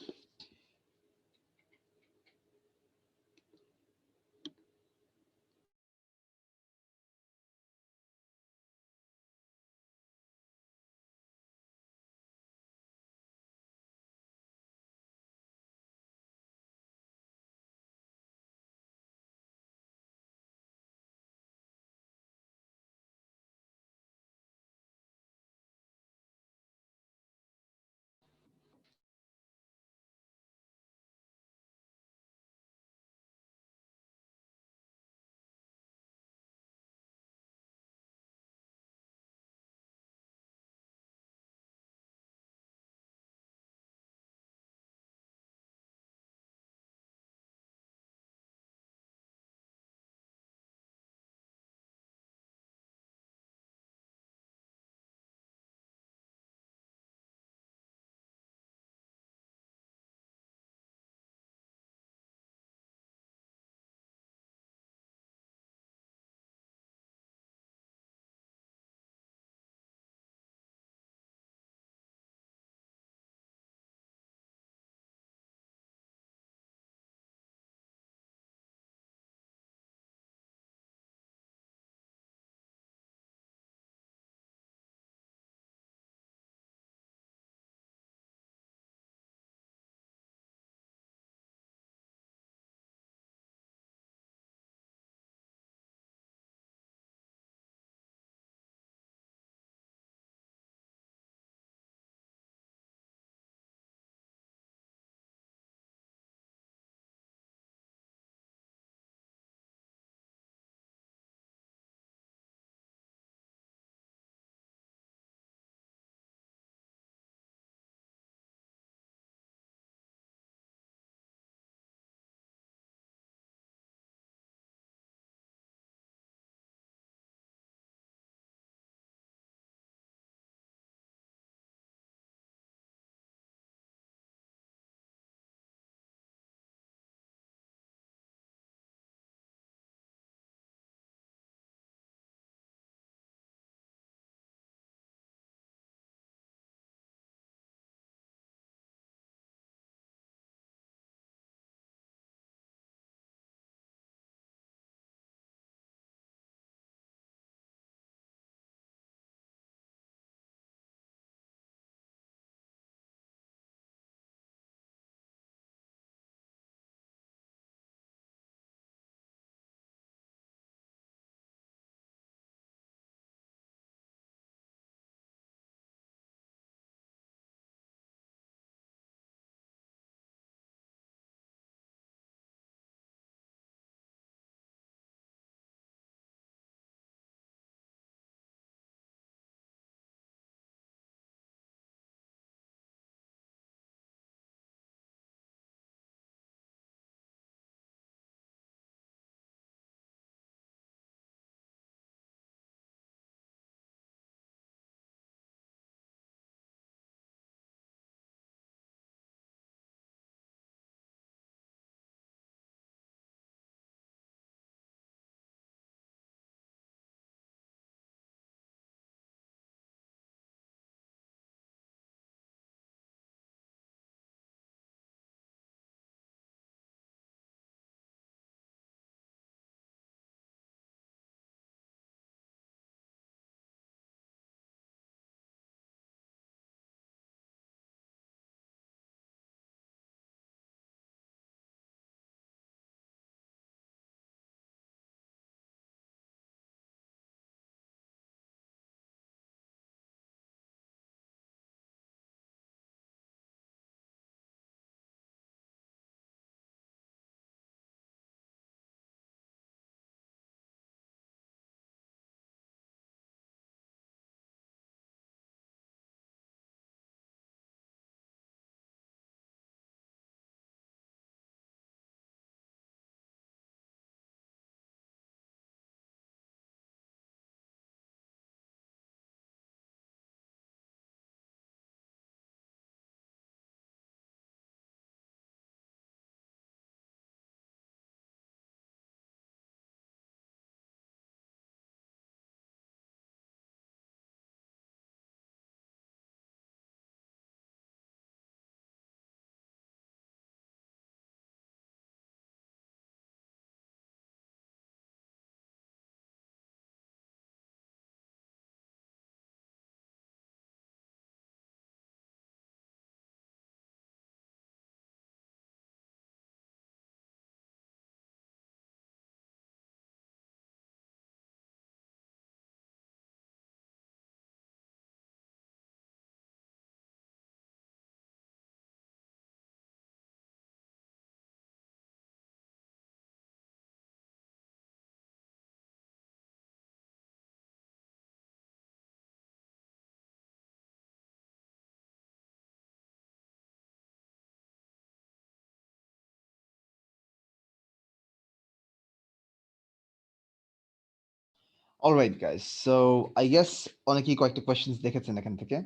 Alright guys, so I guess অনেকেই কয়েকটা কোয়েশ্চেন্স দেখেছেন এখান থেকে।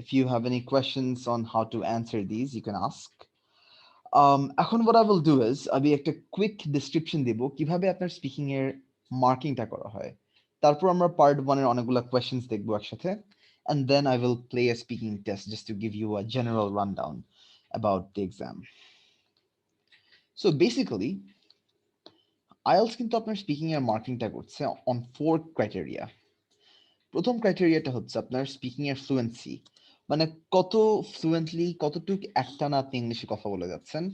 If you have any questions on how to answer this you can ask. এখন what I will do is আমি একটা quick description দেব কিভাবে আপনার স্পিকিং এর মার্কিংটা করা হয়। তারপর আমরা পার্ট 1 এর অনেকগুলো কোয়েশ্চেন্স দেখব একসাথে, and then I will play a speaking test just to give you a general rundown about the exam. So basically IELTS কিন্তু আপনার স্পিকিং এর মার্কিংটা করছে অন 4 ক্রাইটেরিয়া। প্রথম ক্রাইটেরিয়াটা হচ্ছে আপনার স্পিকিং এর ফ্লুয়েন্সি, মানে কত ফ্লুয়েন্টলি, কতটুকু একটানা আপনি ইংলিশে কথা বলে যাচ্ছেন।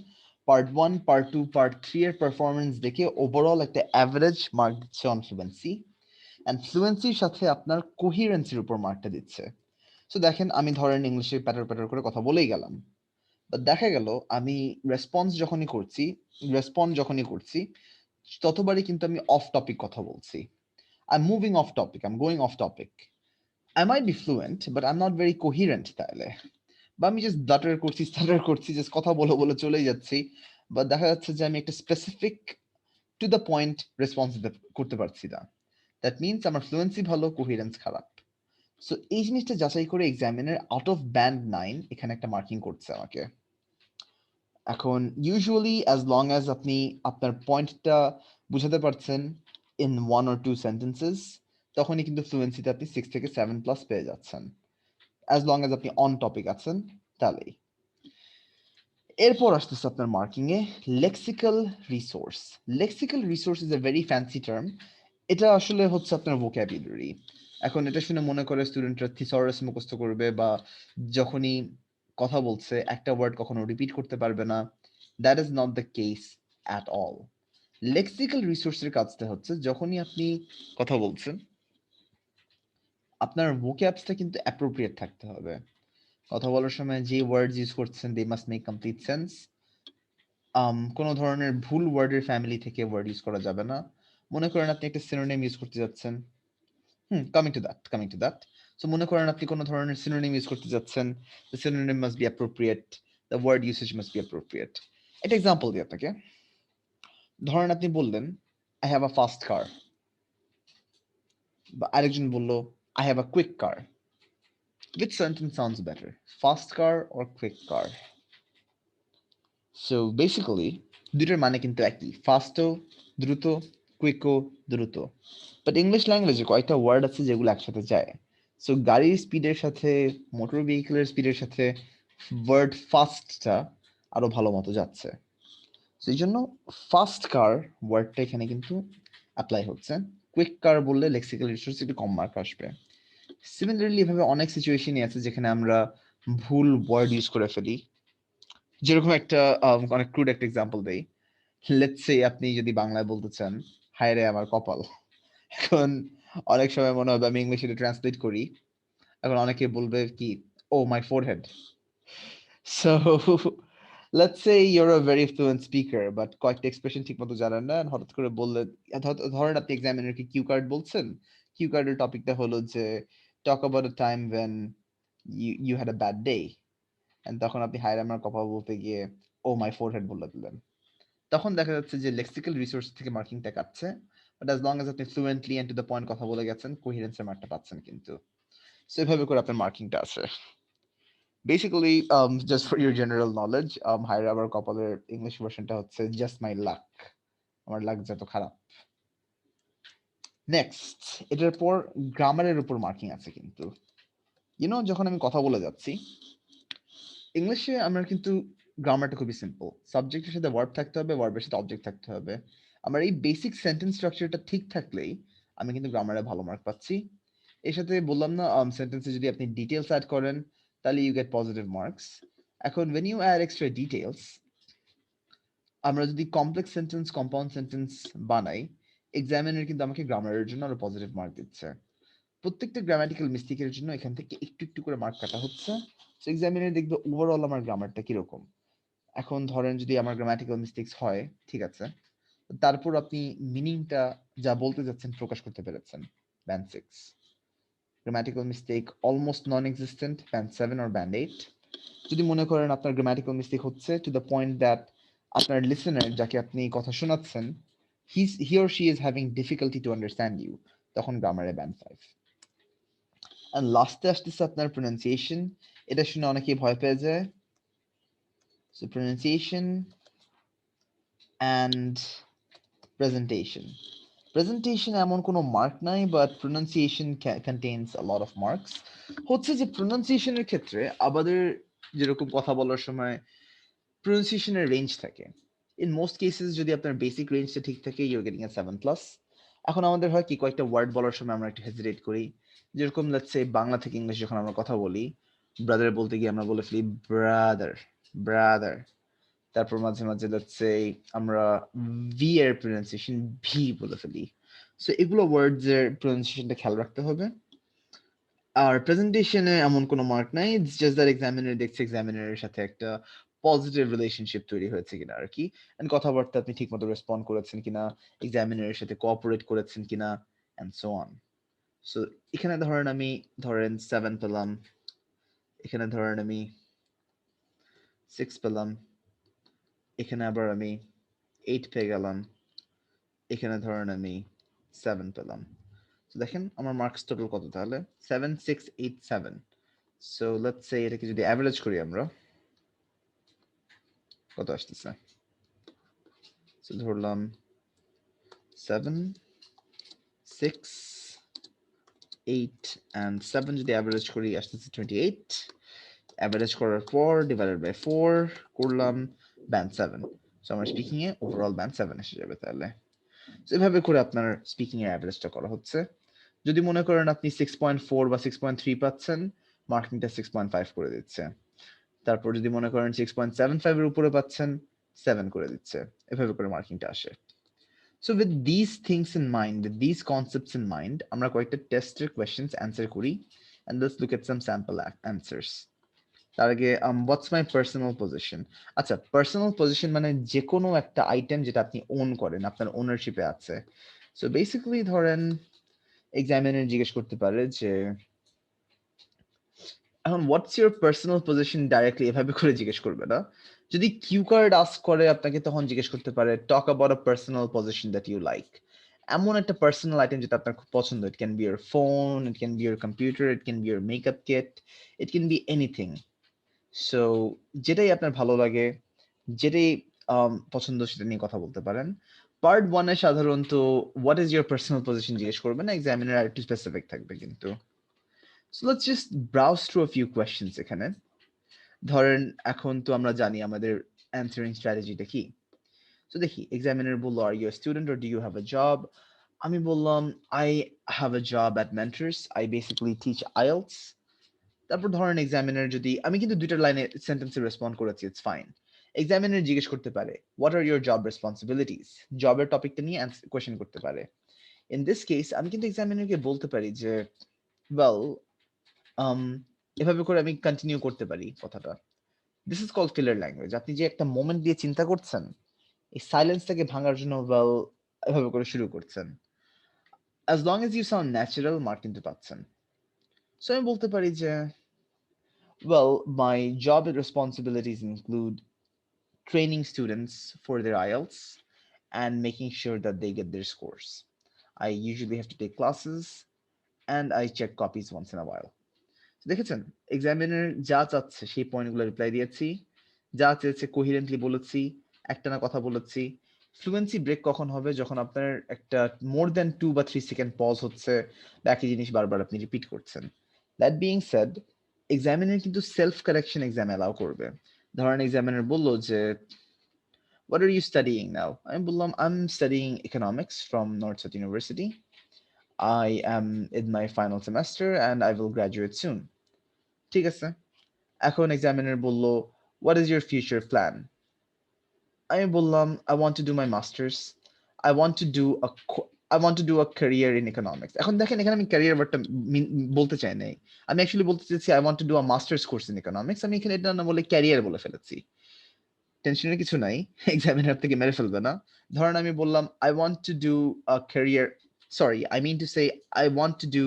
পার্ট 1, পার্ট 2, পার্ট 3 এর পারফরমেন্স দেখে ওভারঅল একটা অ্যাভারেজ মার্ক দিচ্ছে অন ফ্লুয়েন্সি, অ্যান্ড ফ্লুয়েন্সির সাথে আপনার কোহিরেন্সির উপর মার্কটা দিচ্ছে। সো দেখেন, আমি ধরেন ইংলিশে প্যাটার প্যাটার করে কথা বলেই গেলাম, বাট দেখা গেল আমি রেসপন্স যখনই করছি ততবারই কিন্তু আমি অফ টপিক কথা বলছি। I'm moving off topic, I'm going off topic. I might be fluent, but I'm not very coherent তাহলে। বা আমি জাস্ট স্টাটার করছি, জাস্ট কথা বলে বলে চলেই যাচ্ছি, বা দেখা যাচ্ছে যে আমি একটা specific to the point response দিতে করতে পারছি না। দ্যাট মিনস আমার ফ্লুয়েন্সি ভালো, কোহিরেন্স খারাপ। সো এই জিনিসটা যাচাই করে এক্সামিনার আউট অফ ব্যান্ড 9 এখানে একটা মার্কিং করছে আমাকে। এখন ইউজুয়ালি অ্যাজ লং অ্যাজ আপনি আপনার পয়েন্টটা বুঝাতে পারছেন ইন 1 or 2 সেন্টেন্সেস, তখনই কিন্তু ফ্লুয়েন্সিতে আপনি 6 থেকে 7 প্লাস পেয়ে যাচ্ছেন, অ্যাজ লং অ্যাজ আপনি অন টপিক আছেন তাহলেই। এরপর আসতেছে আপনার marking A lexical resource. Lexical resource is a very fancy term. এটা আসলে হচ্ছে আপনার ভোক্যাবুলারি। এখন এটা শুনে মনে করে স্টুডেন্টরা থিসরাস মুখস্থ করবে, বা যখনই কথা বলছে একটা ওয়ার্ড কখনো রিপিট করতে পারবে না। That is not the case at all. Lexical রিসোর্সের কাজটা হচ্ছে যখনই আপনি কথা বলছেন আপনার ভোক্যাবসটা কিন্তু অ্যাপ্রোপ্রিয়েট থাকতে হবে। কথা বলার সময় যে ওয়ার্ডস ইউজ করছেন they must make complete sense. কোনো ধরনের ভুল ওয়ার্ডের ফ্যামিলি থেকে ওয়ার্ড ইউজ করা যাবে না। মনে করেন আপনি একটা সিনোনিম ইউজ করতে যাচ্ছেন, কামিং টু দ্যাট। সো মনে করেন আপনি কোনো ধরনের সিনোনিম ইউজ করতে যাচ্ছেন, the synonym must be appropriate, the word usage must be appropriate. একটা এক্সাম্পল দিই আপনাকে। ধরেন আপনি বললেন I have a fast car, বা আরেকজন বলল I have a quick car. Which sentence sounds better? Fast car or quick car? So basically, দুটোর মানে কিন্তু একই, ফাস্টও দ্রুত, কুইকও দ্রুত। বাট ইংলিশ ল্যাঙ্গুয়েজে কয়েকটা ওয়ার্ড আছে যেগুলো একসাথে যায়। সো গাড়ির স্পিডের সাথে, মোটর ভেহিকেলের স্পিডের সাথে ওয়ার্ড ফাস্টটা আরো ভালো মতো যাচ্ছে। সো এই জন্য ফাস্ট কার ওয়ার্ডটা এখানে কিন্তু অ্যাপ্লাই হচ্ছে। কুইক কার বললে লেক্সিক্যাল রিসোর্স একটু কম মার্ক আসবে। সিমিলারলি এভাবে অনেক সিচুয়েশনই আছে যেখানে আমরা ভুল ওয়ার্ড ইউজ করে ফেলি। যেরকম একটা অনেক ক্রুড একটা এক্সাম্পল দেই। লেটস সে আপনি যদি বাংলায় বলতে চান হায় রে আমার কপাল, এখন অনেক সময় মনে হবে আমি ইংলিশে ট্রান্সলেট করি, এখন অনেকে বলবে কি, oh my forehead. So let's say you're a very fluent speaker, but কয়েকটা এক্সপ্রেশন ঠিক মতো জানেন না, হঠাৎ করে বললেন, ধরেন আপনি এক্সামিনারকে কিউ কার্ড বলছেন, কিউ কার্ডের টপিকটা হলো যে talk about a time when you had a bad day, and তখন আপনি হায় রে আমার কপাল বলতে গিয়ে ও মাই ফোরহেড বলে দিলেন। তখন দেখা যাচ্ছে যে লেক্সিক্যাল রিসোর্স থেকে মার্কিংটা কাটছে, বাট অ্যাজ লং অ্যাজ আপনি fluently and to the point কথা বলে গেছেন, কোহিরেন্সের মার্কটা পাচ্ছেন কিন্তু। সো এভাবে করে আপনার মার্কিংটা আছে। Basically just for your general knowledge, হায়রা আবার কপালের ইংলিশ ভার্সনটা হচ্ছে জাস্ট মাই লাক, আমার লাক যত খারাপ। নেক্সট, এটার পর গ্রামারের উপর মার্কিং আছে কিন্তু। যখন আমি কথা বলে যাচ্ছি ইংলিশে, আমরা কিন্তু গ্রামারটা খুবই সিম্পল। সাবজেক্টের সাথে ভার্ব থাকতে হবে, ভার্বের সাথে অবজেক্ট থাকতে হবে। আমার এই বেসিক সেন্টেন্স স্ট্রাকচারটা ঠিক থাকলেই আমি কিন্তু গ্রামারে ভালো মার্ক পাচ্ছি। এর সাথে বললাম না, সেন্টেন্সে যদি আপনি ডিটেলস অ্যাড করেন তাহলে ইউ গেট পজিটিভ মার্কস। এখন when you add extra details, আমরা যদি কমপ্লেক্স সেন্টেন্স, কম্পাউন্ড সেন্টেন্স বানাই, এক্সামিনার কিন্তু আমাকে গ্রামারের জন্য আরো পজিটিভ মার্ক দিচ্ছে। প্রত্যেকটা গ্রামাটিক্যাল মিস্টেকের জন্য এখান থেকে একটু একটু করে মার্ক কাটা হচ্ছে। সো এক্সামিনার দেখবে ওভারঅল আমার গ্রামারটা কিরকম। এখন ধরেন যদি আমার গ্রামাটিক্যাল মিস্টেকস হয়, ঠিক আছে, তারপর আপনি মিনিংটা যা বলতে যাচ্ছেন প্রকাশ করতে পেরেছেন, band 6। Grammatical mistake almost non existent, band 7 or band 8। যদি মনে করেন আপনার গ্রামাটিক্যাল মিস্টেক হচ্ছে টু দ্য পয়েন্ট দ্যাট আপনার লিসেনার, যাকে আপনি কথা শোনাচ্ছেন, he or she is having difficulty to understand you, তখন গ্রামারে ব্যান্ড 5। এন্ড লাস্টে আসতেছে আপনার প্রোনাউন্সিয়েশন। এটা শুনে অনেকেই ভয় পেয়ে যায়। So pronunciation and presentation. Presentation এমন কোনো মার্ক নাই, but pronunciation contains a lot of marks. হচ্ছে যে প্রোনাউন্সিয়েশনের ক্ষেত্রে আমাদের যেরকম কথা বলার সময় প্রোনাউন্সিয়েশনের রেঞ্জ থাকে। ইন মোস্ট কেসেস যদি আপনার বেসিক রেঞ্জটা ঠিক থাকে, ইউর গেটিং এ 7+। এখন আমাদের হয় কি, কয়েকটা ওয়ার্ড বলার সময় আমরা একটু হেজিটেট করি। যেরকম লেটস সে বাংলা থেকে ইংলিশ যখন আমরা কথা বলি, ব্রাদার বলতে গিয়ে আমরা বলে ফেলি ব্রাদার, ব্রাদার। তারপর মাঝে মাঝে লেটস সে আমরা ভি এর প্রোনাউন্সিয়েশন ভি বলে ফেলি। সো এগুলো ওয়ার্ডস এর প্রোনাউন্সিয়েশনটা খেয়াল রাখতে হবে। আর প্রেজেন্টেশনে এমন কোনো মার্ক নাই, ইটস জাস্ট দ্যাট এক্সামিনার দেখছে এক্সামিনারের সাথে একটা পজিটিভ রিলেশনশিপ তৈরি হয়েছে কিনা আর কি, এন্ড কথাবার্তা আপনি ঠিকমতো রেসপন্ড করেছেন কিনা, এক্সামিনারের সাথে কোঅপারেট করেছেন কিনা, এন্ড সো অন। সো এখানে ধরেন আমি 7 পেলাম, এখানে ধরেন আমি 6 পেলাম, এখানে আবার আমি 8 পেয়ে গেলাম, এখানে ধরেন আমি 7 পেলাম। তো দেখেন আমার মার্কস টোটাল কত তাহলে, 7 6 8 7। সো লেটস সে এটাকে যদি অ্যাভারেজ করি আমরা, কত আসতেছে? সো ধরলাম 7 6 8 and 7 যদি অ্যাভারেজ করি আসতেছে 28। অ্যাভারেজ করার পর ডিভাইডেড বাই 4 করলাম, ব্যান্ড 7। সো আমার স্পিকিং এ ওভারঅল ব্যান্ড 7 এসে যাবে তাহলে। সো এভাবে করে আপনার স্পিকিং এর অ্যাভারেজটা করা হচ্ছে। যদি মনে করেন আপনি 6.4 বা 6.3 পাচ্ছেন, মার্কিংটা 6.5 করে দিচ্ছে। তারপর যদি মনে করেন 6.75 এর উপরে পাচ্ছেন, 7 করে দিচ্ছে। এভাবে করে মার্কিংটা আসে। So with these things in mind, with these concepts in mind, আমরা কয়েকটা টেস্টের questions answer করি, and let's look at some sample answers. তার আগে what's my personal position? আচ্ছা, personal position মানে যে কোনো একটা আইটেম যেটা আপনি ওন করেন, আপনার ওনারশিপে আছে। So basically ধরেন এক্সামিনার জিজ্ঞেস করতে পারে যে এখন what's your personal position, directly এভাবে করে জিজ্ঞেস করবে না। যদি কিউ কার্ড আস্ক করে আপনাকে, তখন জিজ্ঞেস করতে পারে talk about a personal possession that you like. এমন একটা পার্সোনাল আইটেম যেটা আপনার খুব পছন্দ। It can be your phone, it can be your computer, it can be your makeup kit, it can be anything. So যেটাই আপনার ভালো লাগে, যেটাই পছন্দ, সেটা নিয়ে কথা বলতে পারেন। পার্ট 1 এ সাধারণত what is your personal position জিজ্ঞেস করবেন, এক্সামিনার আর একটু স্পেসিফিক থাকবে কিন্তু। So let's just browse through a few questions এখানে। ধরেন এখন তো আমরা জানি আমাদের অ্যানসারিং স্ট্র্যাটেজিটা কি। সো দেখি, এক্সামিনার বললো are you student or do you have a job. আমি বললাম I have a job at Mentors, I basically teach IELTS. তারপর ধরেন এক্সামিনার যদি, আমি কিন্তু দুইটা লাইনে সেন্টেন্সে রেসপন্ড করেছি, ইটস ফাইন। এক্সামিনার জিজ্ঞেস করতে পারে what are your job responsibilities, জবের টপিকটা নিয়ে কোয়েশ্চেন করতে পারে। ইন দিস কেস আমি কিন্তু এক্সামিনারকে বলতে পারি যে ওয়েল, এভাবে করে আমি কন্টিনিউ করতে পারি কথাটা। This is called filler language. আপনি যে একটা মোমেন্ট দিয়ে চিন্তা করছেন, এই সাইলেন্সটাকে ভাঙার জন্য ওয়েল এভাবে করে শুরু করছেন। As long as you sound natural, mark কিন্তু পাচ্ছেন। সো আমি বলতে পারি যে well, my job responsibilities include training students for their IELTS and making sure that they get their scores. I usually have to take classes and I check copies once in a while. দেখেছেন, examiner যা চাচ্ছে সেই পয়েন্টগুলো reply দিয়েছি, যা চেয়েছে কোহিরেন্টলি বলেছি, একটানা কথা বলেছি। ফ্লুয়েন্সি ব্রেক কখন হবে, যখন আপনার একটা মোর দ্যান 2 বা 3 সেকেন্ড পজ হচ্ছে, বা একই জিনিস বারবার আপনি রিপিট করছেন। দ্যাট বিং সেড, এক্সামিনার কিন্তু সেলফ কারেকশন এক্সাম অ্যালাউ করবে। ধরেন এক্সামিনার বললো যে what are you studying now? আমি বললাম I'm studying economics from Northside University. I am in my final semester and I will graduate soon. ঠিক আছে। এখন এক্সামিনার বলল what is your future plan? আমি বললাম I want to do my masters. I want to do a I want to do a career in economics. এখন দেখেন, এখানে আমি ক্যারিয়ার ওয়ার্ডটা বলতে চাই নাই। আমি অ্যাকচুয়ালি বলতে চাইছি I want to do a master's course in economics. আমি এখানে এটা না বলে ক্যারিয়ার বলে ফেলেছি। টেনশনের কিছু নাই, এক্সামিনার থেকে মেরে ফেলবে না। ধরেন আমি বললাম I want to do a career, sorry I mean to say I want to do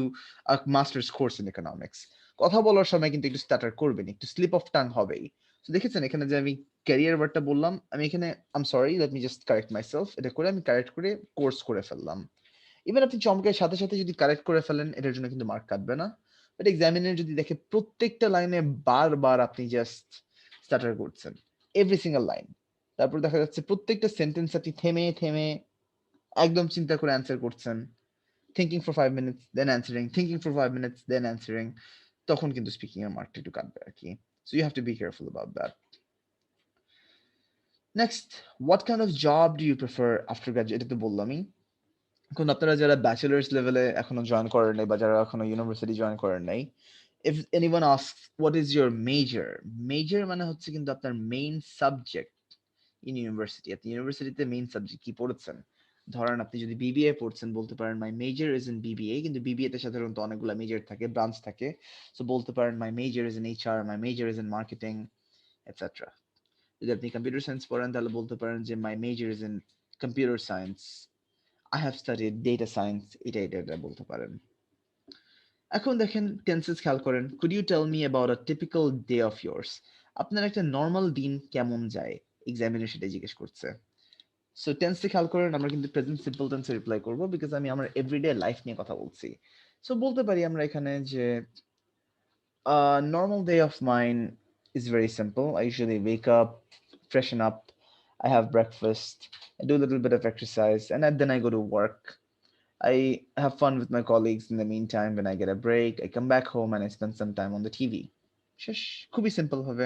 a masters course in economics. কথা বলার সময় কিন্তু একটু স্টাটার করবেন, একটু স্লিপ অফ টাং হবেই। তো দেখেছেন এখানে যে আমি ক্যারিয়ার ওয়ার্ডটা বললাম, আমি এখানে I am sorry, late me just correct myself, এটা করে আমি কারেক্ট করে কোর্স করে ফেললাম। ইভেন আপনি চমকের সাথে সাথে যদি কারেক্ট করে ফেলেন এটার জন্য কিন্তু মার্ক কাটবে না, বাট এক্সামিনার যদি দেখে প্রত্যেকটা লাইনে বারবার আপনি জাস্ট স্টাটার করছেন, এভরি সিঙ্গেল লাইন, তারপর দেখা যাচ্ছে প্রত্যেকটা সেন্টেন্স আপনি থেমে থেমে একদম চিন্তা করে অ্যান্সার করছেন, thinking for 5 minutes then answering, thinking for 5 minutes then answering, তখন কিন্তু স্পিকিং এর মার্কটা একটু কাটবে আর কি। So you have to be careful about that. Next, what kind of job do you prefer after graduate? এটা তো বললামই। এখন আপনারা যারা ব্যাচেলার্স লেভেলে এখনো জয়েন করেন নাই বা যারা এখনো ইউনিভার্সিটি জয়েন করেন নাই, if anyone asks what is your major, major মানে হচ্ছে কিন্তু আপনার মেইন সাবজেক্ট ইন ইউনিভার্সিটি। আপনি ইউনিভার্সিটিতে মেইন সাবজেক্ট কি পড়েছেন? ধরেন আপনি যদি বিবিএ পড়ছেন, বলতে পারেন my major is in BBA, কিন্তু বিবিএ তে সাধারণত অনেকগুলো মেজর থাকে, ব্রাঞ্চ থাকে। সো বলতে পারেন my major is in HR, my major is in marketing, etcetera. যদি আপনি কম্পিউটার সায়েন্স পড়েন তাহলে বলতে পারেন যে my major is in computer science, I have studied data science, এটা এটা এটা বলতে পারেন। এখন দেখেন টেন্সেস খেয়াল করেন। Could you tell me about a typical day of yours? আপনার একটা নর্মাল দিন কেমন যায়, এক্সামিনার সেটাই জিজ্ঞেস করছে। সো টেন্সে খেয়াল করেন, আমরা কিন্তু প্রেজেন্ট সিম্পল টেন্সে রিপ্লাই করব, বিকজ আমি আমার এভরিডে লাইফ নিয়ে কথা বলছি। সো বলতে পারি আমরা এখানে যে normal day of mine is very simple. I usually wake up, freshen up, I have breakfast, I do a little bit of exercise, and then I go to work. I have fun with my colleagues in the meantime. When I get a break, I come back home and I spend some time on the TV. শেষ, খুবই simple হবে।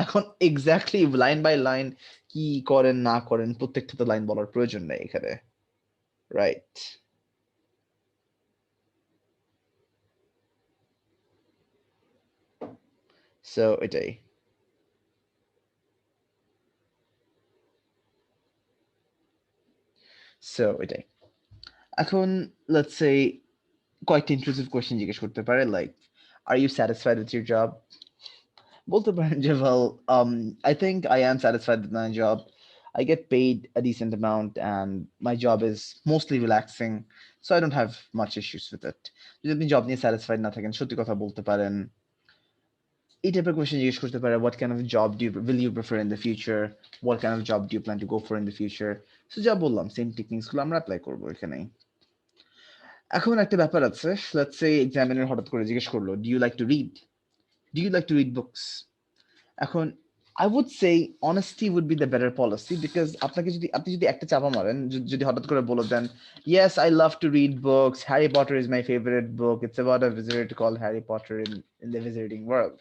এখন exactly line by line কি করেন না করেন প্রত্যেকটা তো লাইন বলার প্রয়োজন নেই এখানে, রাইট? সো এটাই। সো এটাই। এখন লেটস সে কয়েকটা ইন্ট্রুসিভ কোয়েশ্চেন জিজ্ঞেস করতে পারে, like are you satisfied with your job? বলতে পারেন যে well, I think I am satisfied with my job. I get paid a decent amount and my job is mostly relaxing, so I don't have much issues with it. যদি আপনি job নিয়ে satisfied না থাকেন, সত্যি কথা বলতে পারেন। এই টাইপের কোয়েশ্চেন জিজ্ঞেস করতে পারে, what kind of job will you prefer in the future, what kind of job do you plan to go for in the future? So যা বললাম সেম টেকনিক্স গুলো আমরা অ্যাপ্লাই করবো এখানে। এখন একটা ব্যাপার আছে, লেটস সে এক্সামিনার হঠাৎ করে জিজ্ঞেস করলো, do you like to read, do you like to read books? এখন I would say honesty would be the better policy, because আপনাকে যদি আপনি যদি একটা চাপা মারেন, যদি হঠাৎ করে বলে দেন yes I love to read books, Harry Potter is my favourite book, it's about a visitor call Harry Potter in the visiting world,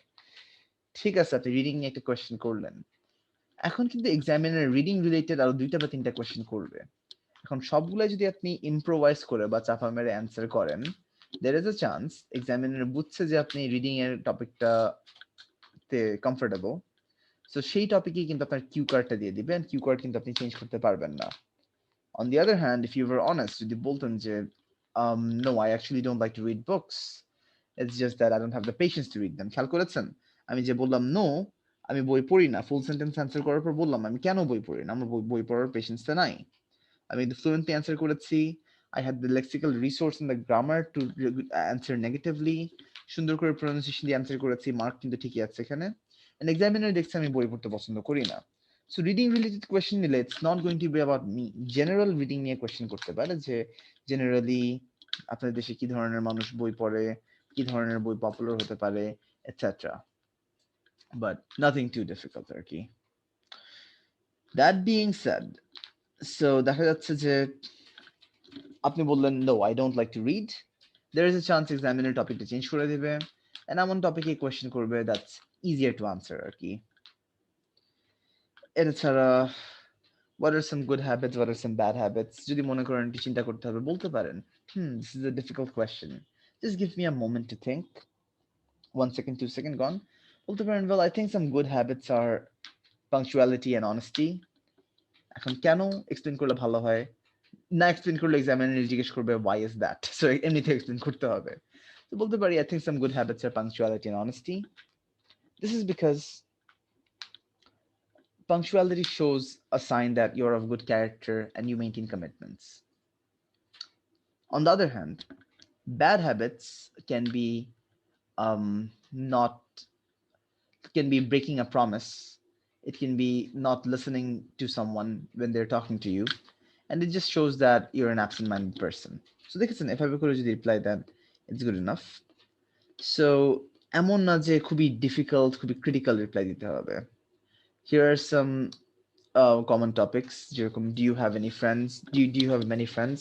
ঠিক আছে আপনি রিডিং নিয়ে একটা কোয়েশ্চেন করলেন। এখন কিন্তু এক্সামিনার রিডিং রিলেটেড আরো 2টা বা 3টা কোয়েশ্চেন করবে। এখন সবগুলাই যদি আপনি ইম্প্রোভাইজ করে বা চাপা মেরে অ্যান্সার করেন, there is a chance examiner বুঝছে যে আপনি রিডিং এর টপিকটা তে কমফোর্টেবল, সো সেই টপিকেই কিন্তু আপনার কিউ কার্ডটা দিয়ে দিবে, এন্ড কিউ কার্ড কিন্তু আপনি চেঞ্জ করতে পারবেন না। On the other hand, if you were honest, যদি বলতেন যে no I actually don't like to read books, it's just that I don't have the patience to read them. খেয়াল করেছেন আমি যে বললাম নো আমি বই পড়ি না, ফুল সেন্টেন্স অ্যান্সার করার পর বললাম আমি কেন বই পড়ি না, আমার বই পড়ার পেশেন্সটা নাই। আমি কিন্তু ফ্লুয়েন্টলি অ্যান্সার করেছি। I had the lexical resource and the grammar to answer negatively. সুন্দর করে প্রনাউন্সিয়েশন দিয়ে অ্যান্সার করেছি, মার্ক কিন্তু ঠিকই আছে এখানে। And examiner দেখছে আমি বই পড়তে পছন্দ করি না। So reading related question নিলে it's not going to be about me. General reading নিয়ে কোয়েশ্চেন করতে পারে যে জেনারেলি আপনাদের দেশে কি ধরনের মানুষ বই পড়ে, কি ধরনের বই পপুলার হতে পারে, etcetera. But nothing too difficult আর কি। That being said, so দেখা যাচ্ছে যে আপনি বললেন no I don't like to read, there is a chance examiner টপিকটা চেঞ্জ করে দিবে and এমন টপিকে কোয়েশ্চেন করবে that's easier to answer আর কি। এটা ছাড়া what are some good habits, what are some bad habits, যদি মনে করেন একটু চিন্তা করতে হবে বলতে পারেন this is a difficult question, just give me a moment to think, 1 second 2 second gone, বলতে পারেন well I think some good habits are punctuality and honesty। এখন কেন এক্সপ্লেন করলে ভালো হয়, না এক্সপ্লেন করলে এক্সামিনার জিজ্ঞেস করবে why is that, সো এমনিতে এক্সপ্লেন করতে হবে। তো বলতে পারি I think some good habits are punctuality and honesty. This is because punctuality shows a sign that you're of good character and you maintain commitments. On the other hand, bad habits can be not can be breaking a promise, it can be not listening to someone when they're talking to you, and it just shows that you're an absent-minded person. So দেখেছেন এভাবে করে যদি reply দেন it's good enough. So এমন না যে খুবই difficult খুবই ক্রিটিক্যাল রিপ্লাই দিতে হবে। Here are some common topics, যেরকম do you have any friends, do you have many friends,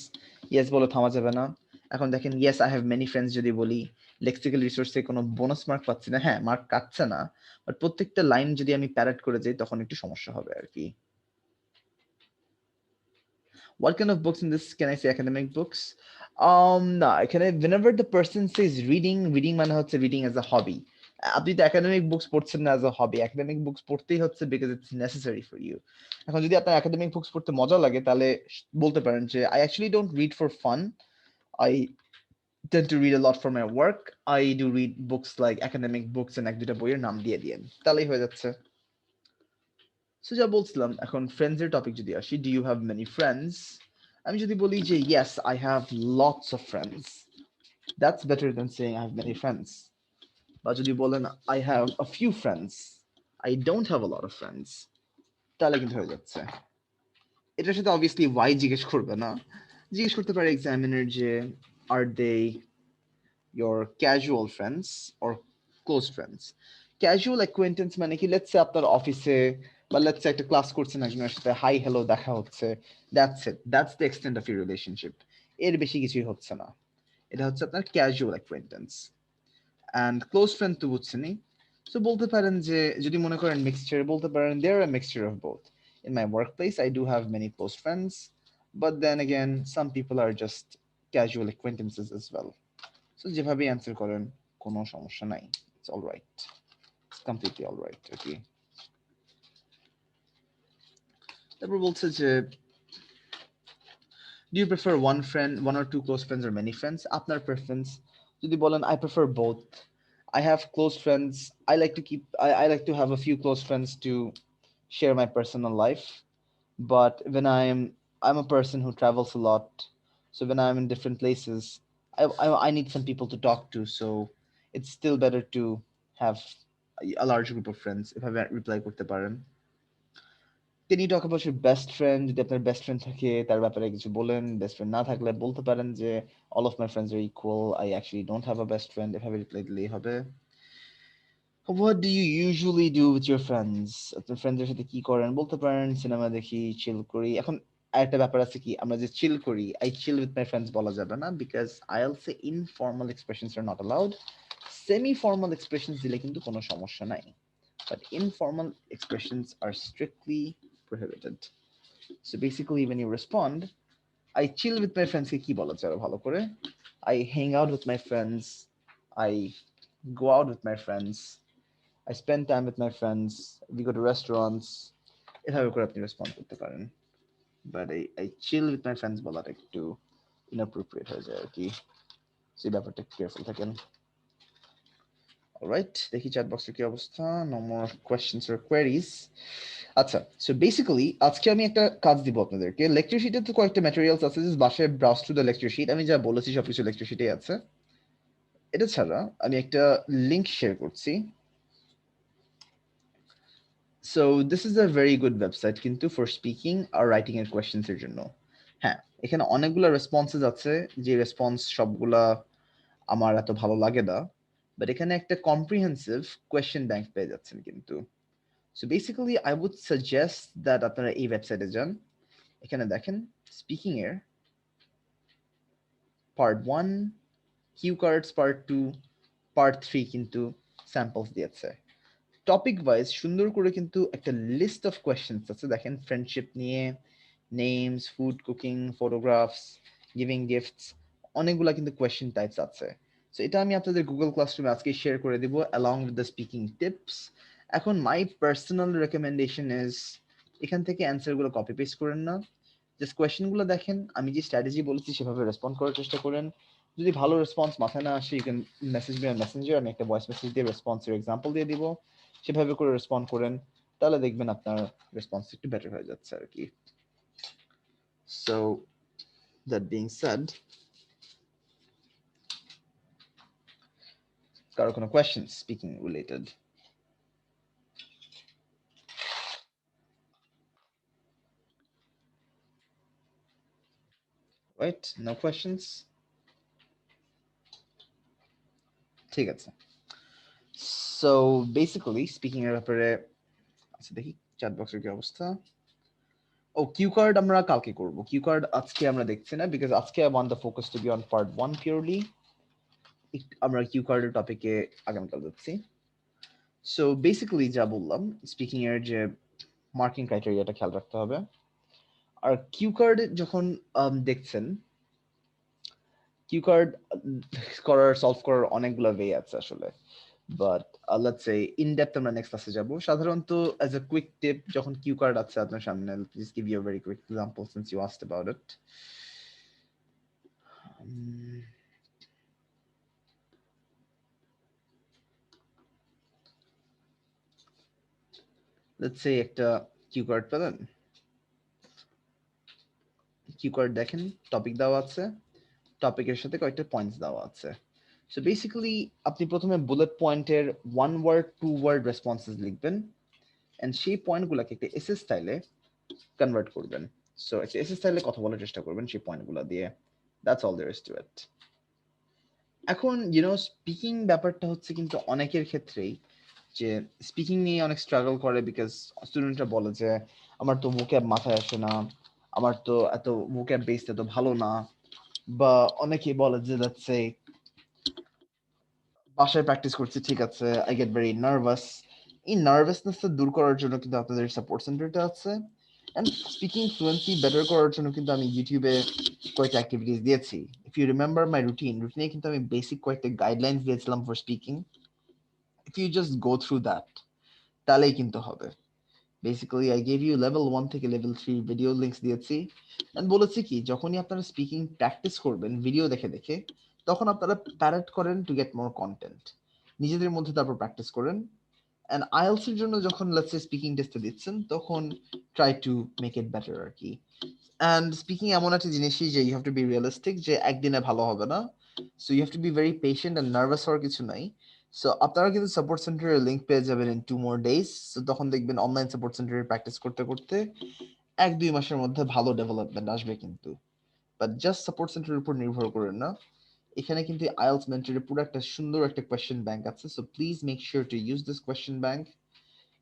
yes বলে থামা যাবে না। এখন দেখেন yes I have many friends যদি বলি, লেক্সিক্যাল রিসোর্সে কোনো বোনাস মার্ক পাচ্ছি না, হ্যাঁ মার্ক কাটছে না, বাট প্রত্যেকটা লাইন যদি আমি প্যারেট করে যাই তখন একটু সমস্যা হবে আর কি। What kind of books in this? Can I say academic books? No. Can I? Whenever the person says reading, reading মানে হচ্ছে reading as a hobby. আপনি তো academic books পড়ছেন না as a hobby. Academic books পড়তেই হচ্ছে because it's necessary for you. এখন যদি আপনার academic books পড়তে মজা লাগে তাহলে বলতে পারেন যে I actually don't read for fun. I tend to read a lot for my work. I do read books like academic books and এক দুইটা বইয়ের নাম দিয়ে দিয়েন, তাহলেই হয়ে যাচ্ছে। সো যা বলছিলাম, এখন ফ্রেন্ডসের টপিক যদি আসি, do you have many friends, আমি যদি বলি যে yes I have lots of friends, that's better than saying I have many friends. বা যদি বলেন I have a few friends, I don't have a lot of friends, তাহলে কিন্তু হয়ে যাচ্ছে। এটার সাথে অবভিয়াসলি ওয়াই জিজ্ঞেস করবে না, জিজ্ঞেস করতে পারে এক্সামিনার যে আর দে your casual friends or close friends. Casual acquaintance মানে কি, লেটস সে আপনার অফিসে বা লেটস সে একটা ক্লাস করছেন একজনের সাথে, হাই হ্যালো দেখা হচ্ছে, that's it, that's the extent of your relationship, এর বেশি কিছুই হচ্ছে না। এটা হচ্ছে আপনার casual acquaintance. And close friend তো বুঝছেনই। সো বলতে পারেন যে যদি মনে করেন মিক্সচার, বলতে পারেন there a mixture of both. In my work place I do have many close friends, but then again some people are just casual acquaintances as well. So যেভাবেই অ্যান্সার করেন কোনো সমস্যা নাই, it's all right, it's completely all right. Okay, তারপর বলছে যে do you prefer one friend, one or two close friends or many friends, আপনার preference. যদি বলেন I prefer both, I have close friends. I like to keep. I like to have a few close friends to share my personal life. But when I'm a person who travels a lot, so when I'm in different places, I need some people to talk to. So it's still better to have a large group of friends. If I reply করতে পারেন, can you talk about your best friend? যদি আপনার best friend থাকে তার ব্যাপারে কিছু বলেন, best friend না থাকলে বলতে পারেন যে all of my friends are equal. I actually don't have a best friend. এভাবে রিপ্লাই দিলেই হবে। What do you usually do with your friends? আপনার ফ্রেন্ডদের সাথে কি করেন বলতে পারেন, সিনেমা দেখি, চিল করি। এখন আরেকটা ব্যাপার আছে কি, আমরা যে চিল করি, I chill with my friends বলা যাবে না, because I'll say informal expressions are not allowed. Semi formal expressions দিলে কিন্তু কোনো সমস্যা নাই, but informal expressions are strictly prohibited. So basically when you respond, I chill with my friends কে কি বলা যায় ভালো করে, I hang out with my friends, I go out with my friends, I spend time with my friends, we go to restaurants, এভাবে করে আপনি respond করতে পারেন। But I chill with my friends বলাটা একটু inappropriate হয়ে যায় আর কি, সেই ব্যাপারটা একটু কেয়ারফুল থাকেন। অলরাইট, দেখি চ্যাট বক্সের কি অবস্থা, no more questions or queries. আচ্ছা, সো বেসিক্যালি আজকে আমি একটা কাজ দিব আপনাদেরকে। লেকচার শিটে তো কয়েকটা ম্যাটেরিয়ালস আছে, যে বাসায় browse to the lecture sheet, আমি যা বলেছি সবকিছু লেকচার শিটেই আছে। এটা ছাড়া আমি একটা লিংক শেয়ার করছি। So this is a very good website কিন্তু ফর স্পিকিং আর রাইটিং এর কোয়েশ্চেন্স এর জন্য। হ্যাঁ, এখানে অনেকগুলো রেসপন্সেস আছে, যে রেসপন্স সবগুলা আমার এত ভালো লাগে না, বাট এখানে একটা কম্প্রিহেন্সিভ কোয়েশ্চেন ব্যাংক পেয়ে যাচ্ছেন কিন্তু। So basically I would suggest that আপনারা এই ওয়েবসাইটে যান। এখানে দেখেন স্পিকিং এর part 1, cue cards part 2, part 3 কিন্তু স্যাম্পলস দিয়েছে। টপিক ওয়াইজ সুন্দর করে কিন্তু একটা লিস্ট অফ কোয়েশ্চেন্স আছে, দেখেন ফ্রেন্ডশিপ নিয়ে, names, food, cooking, photographs, giving gifts, অনেকগুলা কিন্তু কোয়েশ্চেন টাইপস আছে। সো এটা আমি আপনাদের গুগল ক্লাসরুমে আজকে শেয়ার করে দিব along with the speaking tips. এখন মাই পার্সোনাল রেকমেন্ডেশন ইজ এখান থেকে অ্যান্সারগুলো কপি পেস্ট করেন না, জাস্ট কোয়েশ্চেনগুলো দেখেন, আমি যে স্ট্র্যাটেজি বলেছি সেভাবে রেসপন্ড করার চেষ্টা করেন। যদি ভালো রেসপন্স মাথায় না আসে, you can message me on Messenger, আমি একটা ভয়েস মেসেজ দিয়ে রেসপন্সের এক্সাম্পল দিয়ে দিব, সেভাবে করে রেসপন্ড করেন, তাহলে দেখবেন আপনার রেসপন্স একটু বেটার হয়ে যাচ্ছে আর কি। সো দ্যাট বিং সেড, কারো কোনো question speaking related? Right, no questions? ঠিক আছে। সো বেসিক্যালি স্পিকিং এর ব্যাপারে আচ্ছা দেখি চ্যাট বক্সের কি অবস্থা। ও কিউ কার্ড আমরা কালকে করব, কিউ কার্ড আজকে আমরা দেখছি না, বিকজ আজকে I want the focus to be on part 1 purely. আমরা কিউ কার্ডের টপিকে আগামীকাল যাচ্ছি। সো বেসিক্যালি যা বললাম, স্পিকিং এর যে মার্কিং ক্রাইটেরিয়াটা খেয়াল রাখতে হবে। আর কিউ কার্ড যখন দেখছেন, কিউ কার্ড করার সলভ করার অনেকগুলো ওয়ে আছে আসলে, but let's say in depth আমরা নেক্সট ক্লাসে যাব। সাধারণত অ্যাজ এ কুইক টিপ, যখন কিউ কার্ড আছে আপনার সামনে, please give you a very quick example since you asked about it. Let's say একটা কিউ কার্ড পেলেন, কিউ কার্ড দেখেন, টপিক দেওয়া আছে, টপিকের সাথে কয়েকটা পয়েন্টস দেওয়া আছে। সো বেসিক্যালি আপনি প্রথমে বুলেট পয়েন্টের 1 ওয়ার্ড 2 ওয়ার্ড রেসপন্সেস লিখবেন, এন্ড সেই পয়েন্টগুলোকে একটা এসে স্টাইলে কনভার্ট করবেন। সো একটা এসে স্টাইলে কথা বলার চেষ্টা করবেন সেই পয়েন্টগুলো দিয়ে। That's all there is to it. এখন স্পিকিং ব্যাপারটা হচ্ছে কিন্তু অনেকের ক্ষেত্রেই যে স্পিকিং নিয়ে অনেক স্ট্রাগল করে, বিকজ স্টুডেন্টরা বলে যে আমার তো ভোক্যাব মাথায় আসে না, আমার তো এত ভোক্যাব বেস এত ভালো না, বা অনেকেই বলে যে লেটস সে বাসায় প্র্যাকটিস করছি ঠিক আছে, আই গেট ভেরি নার্ভাস। এই নার্ভাসনেসটা দূর করার জন্য কিন্তু আপনাদের সাপোর্ট সেন্টারটা আছে, অ্যান্ড স্পিকিং ফ্লুয়েন্সি বেটার করার জন্য কিন্তু আমি ইউটিউবে কয়েকটা অ্যাক্টিভিটিস দিয়েছি। ইফ ইউ রিমেম্বার মাই রুটিনে কিন্তু আমি বেসিক কয়েকটা গাইডলাইন্স দিয়েছিলাম for speaking. If you just go through that, তাহলেই কিন্তু হবে। Basically I gave you level 1 থেকে লেভেল 3 ভিডিও লিংকস দিয়েছি, এন্ড বলেছি কি যখনই আপনারা স্পিকিং প্র্যাকটিস করবেন ভিডিও দেখে দেখে, তখন আপনারা প্যারেট করেন টু গেট মোর কন্টেন্ট, নিজেদের মধ্যে তারপর প্র্যাকটিস করেন। এন্ড আইএলস এর জন্য যখন লেটস সে স্পিকিং টেস্টে দিচ্ছেন, তখন try to make it better আর কি। অ্যান্ড স্পিকিং এমন একটা জিনিসই যে you have to be realistic, যে একদিনে ভালো হবে না। So you have to be very patient, and nervous হওয়ার কিছু নাই। সো আপনারা কিন্তু সাপোর্ট সেন্টারের লিঙ্ক পেয়ে যাবেন ইন 2 more days। সো তখন দেখবেন অনলাইন সাপোর্ট সেন্টারে প্র্যাকটিস করতে করতে 1-2 মাসের মধ্যে ভালো ডেভেলপমেন্ট আসবে কিন্তু। বাট জাস্ট সাপোর্ট সেন্টারের উপর নির্ভর করেন না, এখানে কিন্তু আইএলস মেন্টরের পুরো একটা সুন্দর একটা কোয়েশ্চেন ব্যাংক আছে। So please make sure to use this question bank.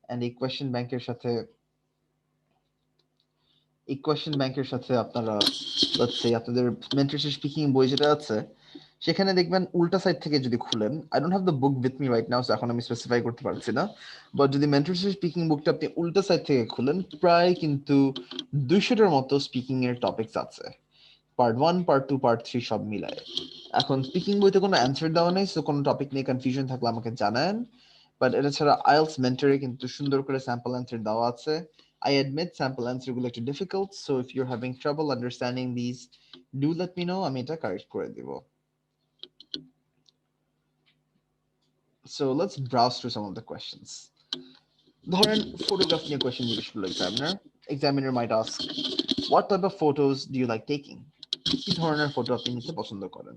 And এই কোয়েশ্চেন ব্যাংকের সাথে আপনারা লেটস সে আপনাদের মেন্টরশিপ স্পিকিং বই যেটা আছে, সেখানে দেখবেন উল্টা সাইড থেকে যদি খুলেন, I don't have the book with me right now, so এখন আমি স্পেসিফাই করতে পারছি না, বাট যদি মেন্টরশিপ স্পিকিং বুকটা আপনি উল্টা সাইড থেকে খুলেন, প্রায় কিন্তু 200টার মতো স্পিকিং এর টপিকস আছে, পার্ট 1 পার্ট 2 পার্ট 3 সব মিলায়। এখন স্পিকিং বইতে কোনো অ্যান্সার দেওয়া নেই, সো কোনো টপিক নিয়ে কনফিউশন থাকলে আমাকে জানান। বাট এটা ছাড়া আইএলস মেন্টরে কিন্তু সুন্দর করে স্যাম্পল অ্যান্সার দেওয়া আছে। I admit sample answer গুলো একটু difficult, so if you're having trouble understanding these, do let me know, আমি এটা কারেক্ট করে দিব। So let's browse through some of the questions. ধরেন ফটোগ্রাফ নিয়ে কোয়েশ্চেন জিজ্ঞেস করলো examiner. Examiner might ask, what type of photos do you like taking? কি ধরনের ফটো আপনি নিতে পছন্দ করেন?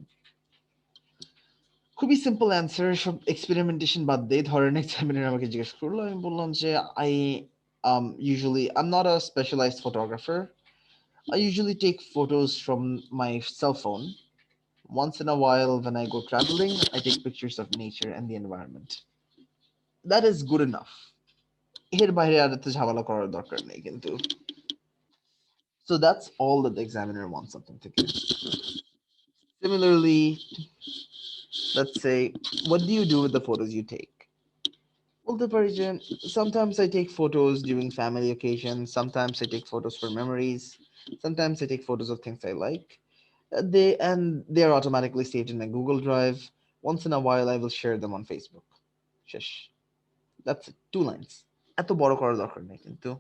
খুবই সিম্পল অ্যান্সার, সব এক্সপেরিমেন্টেশন বাদ দিয়ে। ধরেন এক্সামিনার আমাকে জিজ্ঞেস করলো, আমি বললাম যে I usually I'm not a specialized photographer. I usually take photos from my cell phone. Once in a while, when I go traveling, I take pictures of nature and the environment. That is good enough. এর বাইরে আর এত ঝামেলা করার দরকার নেই কিন্তু। So that's all that the examiner wants something থেকে। Similarly, let's say, what do you do with the photos you take? বলতে পারি যে sometimes I take photos during family occasions, sometimes I take photos for memories, sometimes I take photos of things I like. They are automatically saved in my Google Drive. Once in a while, I will share them on Facebook. শেষ। That's it. 2 lines. এত বড় করার দরকার নেই কিন্তু।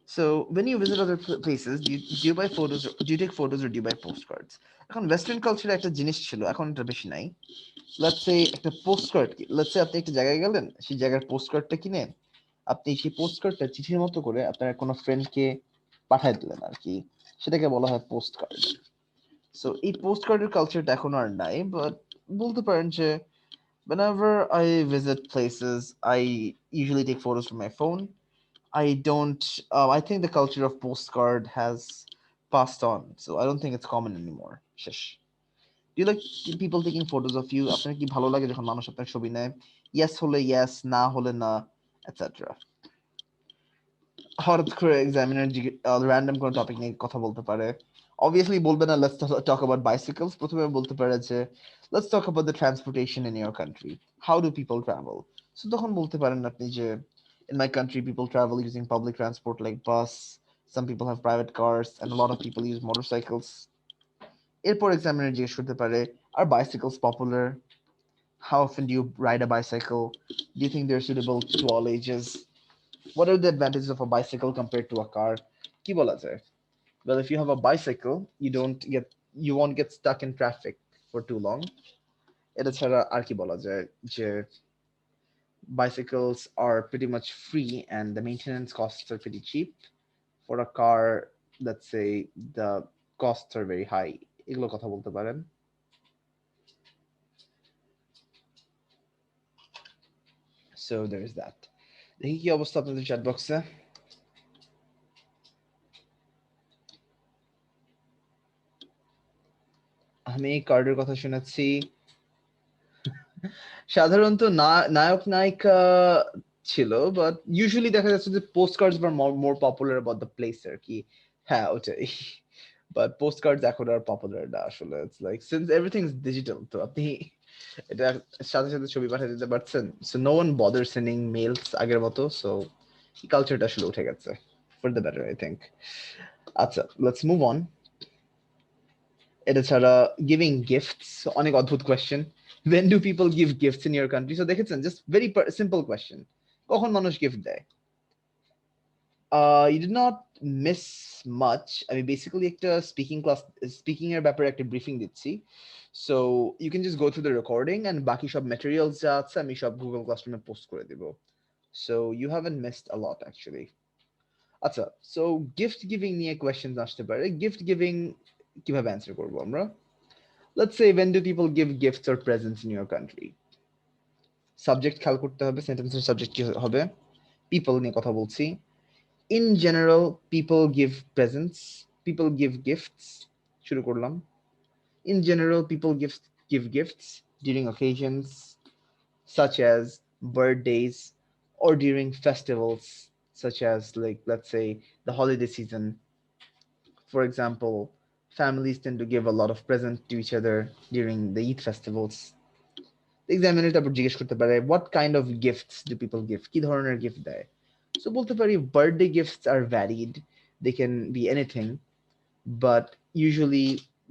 So when you visit other places, do you buy photos? Do you take photos or do you buy postcards? এখন western কালচারে একটা জিনিস ছিল, এখন এটা বেশি নাই। লেটস সে একটা পোস্টকার্ড, লেটস সে আপনি একটা জায়গায় গেলেন, সেই জায়গার পোস্টকার্ডটা কিনে আপনি সেই পোস্টকার্ডটা চিঠির মতো করে আপনার কোনো ফ্রেন্ডকে পাঠায় দিলেন আর কি, সেটাকে বলা হয় পোস্টকার্ড। সো এই পোস্টকার্ডের কালচারটা এখন আর নাই, বাট বলতে পারেন যে whenever I visit places, I usually take photos from my phone. I don't. I think the culture of postcard has passed on, so I don't think it's common anymore. Shish. Do you like people taking photos of you? আপনার কি ভালো লাগে যখন মানুষ আপনার ছবি নেয়? Yes হলে yes, না হলে না, etc. হঠাৎ করে এক্সামিনার র্যান্ডম কোনো টপিক নিয়ে কথা বলতে পারে। অবভিয়াসলি বলবে না লেটস টক অ্যাবাউট বাইসাইকেলস, প্রথমে বলতে পারে যে let's talk about the transportation in your country, how do people travel. So তখন বলতে পারেন আপনি যে in my country people travel using public transport like bus, some people have private cars and a lot of people use motorcycles. এরপর examiner জিজ্ঞেস করতে পারে আর bicycles popular, how often do you ride a bicycle, do you think they're suitable to all ages, what are the advantages of a bicycle compared to a car, কি বলা যায়? Well, if you have a bicycle, you won't get stuck in traffic for too long. এটা ছাড়া আর কি বলা যায় যে bicycles are pretty much free and the maintenance costs are pretty cheap. For a car, let's say the costs are very high. এগুলো কথা বলতে পারেন। So there's that. দেখি কি অবস্থা আপনাদের চ্যাট বক্সে। আমি কার্ডের কথা শুনেছি, সাধারণত নায়ক নায়িকা ছিল, বাট ইউজুয়ালি দেখা যাচ্ছে যে পোস্ট কার্ডস বার more popular about the place আর কি। হ্যাঁ ওটাই, বাট পোস্ট কার্ডস এখন আর পপুলার না আসলে। It's like since everything is digital, তো আপনি এটার সাথে সাথে ছবি পাঠিয়ে দিতে পারছেন, so no one bother sending mails আগের মতো। সো এই কালচারটা আসলে উঠে গেছে, for the better I think. আচ্ছা, লেটস মুভ অন। এটা ছাড়া গিভিং গিফটস অনেক অদ্ভুত question. when do people give gifts in your country? So দেখেছেন, জাস্ট ভেরি সিম্পল কোয়েশ্চেন, কখন মানুষ গিফট দেয়? You did not miss much. আমি বেসিক্যালি একটা স্পিকিং এর ব্যাপারে একটা ব্রিফিং দিচ্ছি, so you can just go through the recording and বাকি সব ম্যাটেরিয়ালস যা আছে আমি সব গুগল ক্লাসরুমে পোস্ট করে দিব, so you haven't missed a lot actually. আচ্ছা, সো গিফট গিভিং নিয়ে কোয়েশ্চেন আসতে পারে। গিফট গিভিং কিভাবে অ্যান্সার করবো আমরা? Let's say, when do people give gifts or presents in your country? Subject খেয়াল করতে হবে, সেন্টেন্সের সাবজেক্ট কি হবে। পিপল নিয়ে কথা বলছি। In general, people give presents, people give gifts, শুরু করলাম। In general, people give gifts during occasions such as birthdays or during festivals such as, like, let's say the holiday season. For example, families tend to give a lot of presents to each other during the Eid festivals. Examiner তারপর জিজ্ঞেস করতে পারে what kind of gifts do people give, কি ধরনের gift দেয়। So বলতে পারি birthday gifts are varied, they can be anything, but usually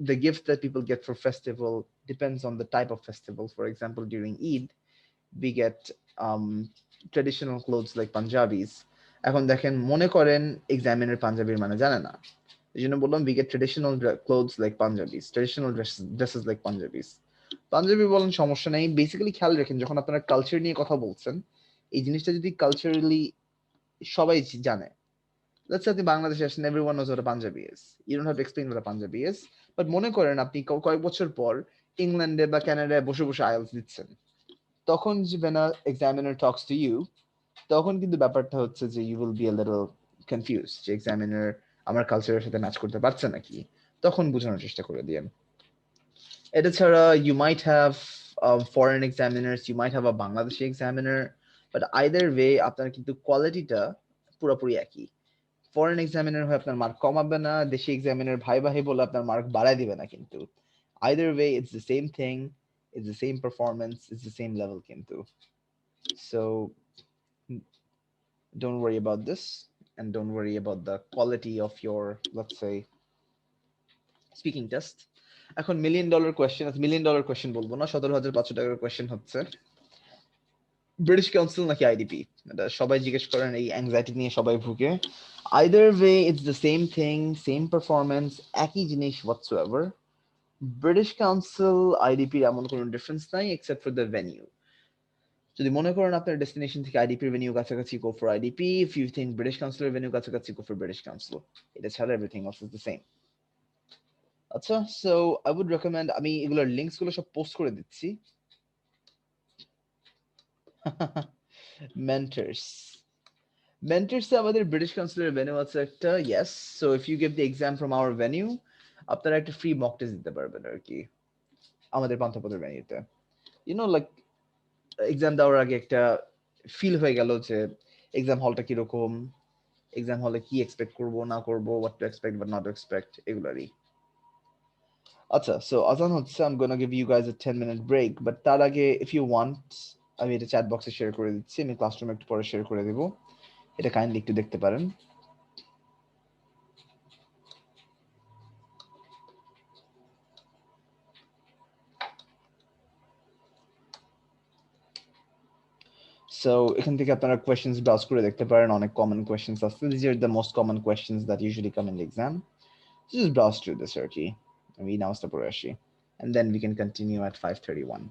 the gift that people get for festival depends on the type of festival. For example, during Eid we get traditional clothes like Punjabis. এখন দেখেন, মনে করেন examiner পাঞ্জাবির মানে জানে না, এই জন্য বললাম we get traditional clothes like Punjabis, traditional dresses like Punjabis. Panjabi বলেন সমস্যা নেই, বেসিক্যালি খেয়াল রাখেন যখন আপনারা কালচার নিয়ে কথা বলছেন, এই জিনিসটা যদি কালচারালি সবাই জানে, let's say আপনি বাংলাদেশে আসেন, everyone knows what a Punjabi is, you don't have to explain what a Punjabi is, but মনে করেন আপনি কয়েক বছর পর ইংল্যান্ডে বা কানাডায় বসে বসে আইএলটিএস দিচ্ছেন, তখন যে when a examiner talks to you, তখন কিন্তু ব্যাপারটা হচ্ছে যে you will be a little confused, যে এক্সামিনার আমার কালচারের সাথে ম্যাচ করতে পারছে নাকি, তখন বোঝানোর চেষ্টা করে দিয়েন। এটা ছাড়া you might have foreign examiners, you might have a Bangladeshi examiner, but either way আপনার কিন্তু কোয়ালিটিটা পুরোপুরি একই। ফরেন এক্সামিনার হয়ে আপনার মার্ক কমাবে না, দেশি এক্সামিনার ভাই ভাই বলে আপনার মার্ক বাড়ায় দিবে না কিন্তু। either way it's the same thing, it's the same performance, it's the same level কিন্তু। So don't worry about this, and don't worry about the quality of your, let's say, speaking test. এখন $1,000,000 question, $1,000,000 question বলবো না, 17,500 টাকার question হচ্ছে British council নাকি IDP, এটা সবাই জিজ্ঞেস করেন, এই অ্যাংজাইটি নিয়ে সবাই ভুগে। Either way it's the same thing, same performance, একই জিনিস হোয়াটসোএভার। ব্রিটিশ কাউন্সিল আইডিপির এমন কোনো ডিফারেন্স নাই এক্সেপ্ট ফর দ্য ভেনিউ। যদি মনে করেন আপনার ডেস্টিনেশন থেকে আইডিপির ভেনিউ কাছাকাছি, go for IDP. If you think British কাউন্সিলের ভেনিউ কাছাকাছি, গো ফর ব্রিটিশ কাউন্সিল। এটা ছাড়া everything else is the same. আচ্ছা, সো আই উড রেকমেন্ড, আমি এগুলোর লিঙ্কস গুলো সব পোস্ট করে দিচ্ছি। মেন্টরস, মেন্টরসে আমাদের ব্রিটিশ কাউন্সিলের ভেনিউ আছে একটা, yes. So if you get the exam from our venue, আপনারা একটা ফ্রি মক টেস্ট দিতে পারবেন আর কি। আমাদের পান্থপথের ভেন্যুতে। লাইক এক্সাম দেওয়ার আগে একটা ফিল হয়ে গেল যে এক্সাম হলটা কিরকম, এক্সাম হলে কি এক্সপেক্ট করব না করব, what to expect but not to expect, এগুলারই। আচ্ছা, সো আজান হচ্ছে, I am gonna give you guys a 10 minute break, but তার আগে ইফ ইউ ওয়ান্ট, আমি এটা চ্যাট বক্সে শেয়ার করে দিচ্ছি, আমি ক্লাসরুমে একটু পরে শেয়ার করে দেবো, এটা কাইন্ডলি একটু দেখতে পারেন। সো এখান থেকে আপনারা কোয়েশ্চেন্স ব্রাউজ করে দেখতে পারেন, অনেক কমন কোয়েশ্চেন্স আছে, this are the most common questions that usually come in the exam, just browse through this আর কি। আমি নামাজটা পড়ে আসি, and then we can continue at 5:31.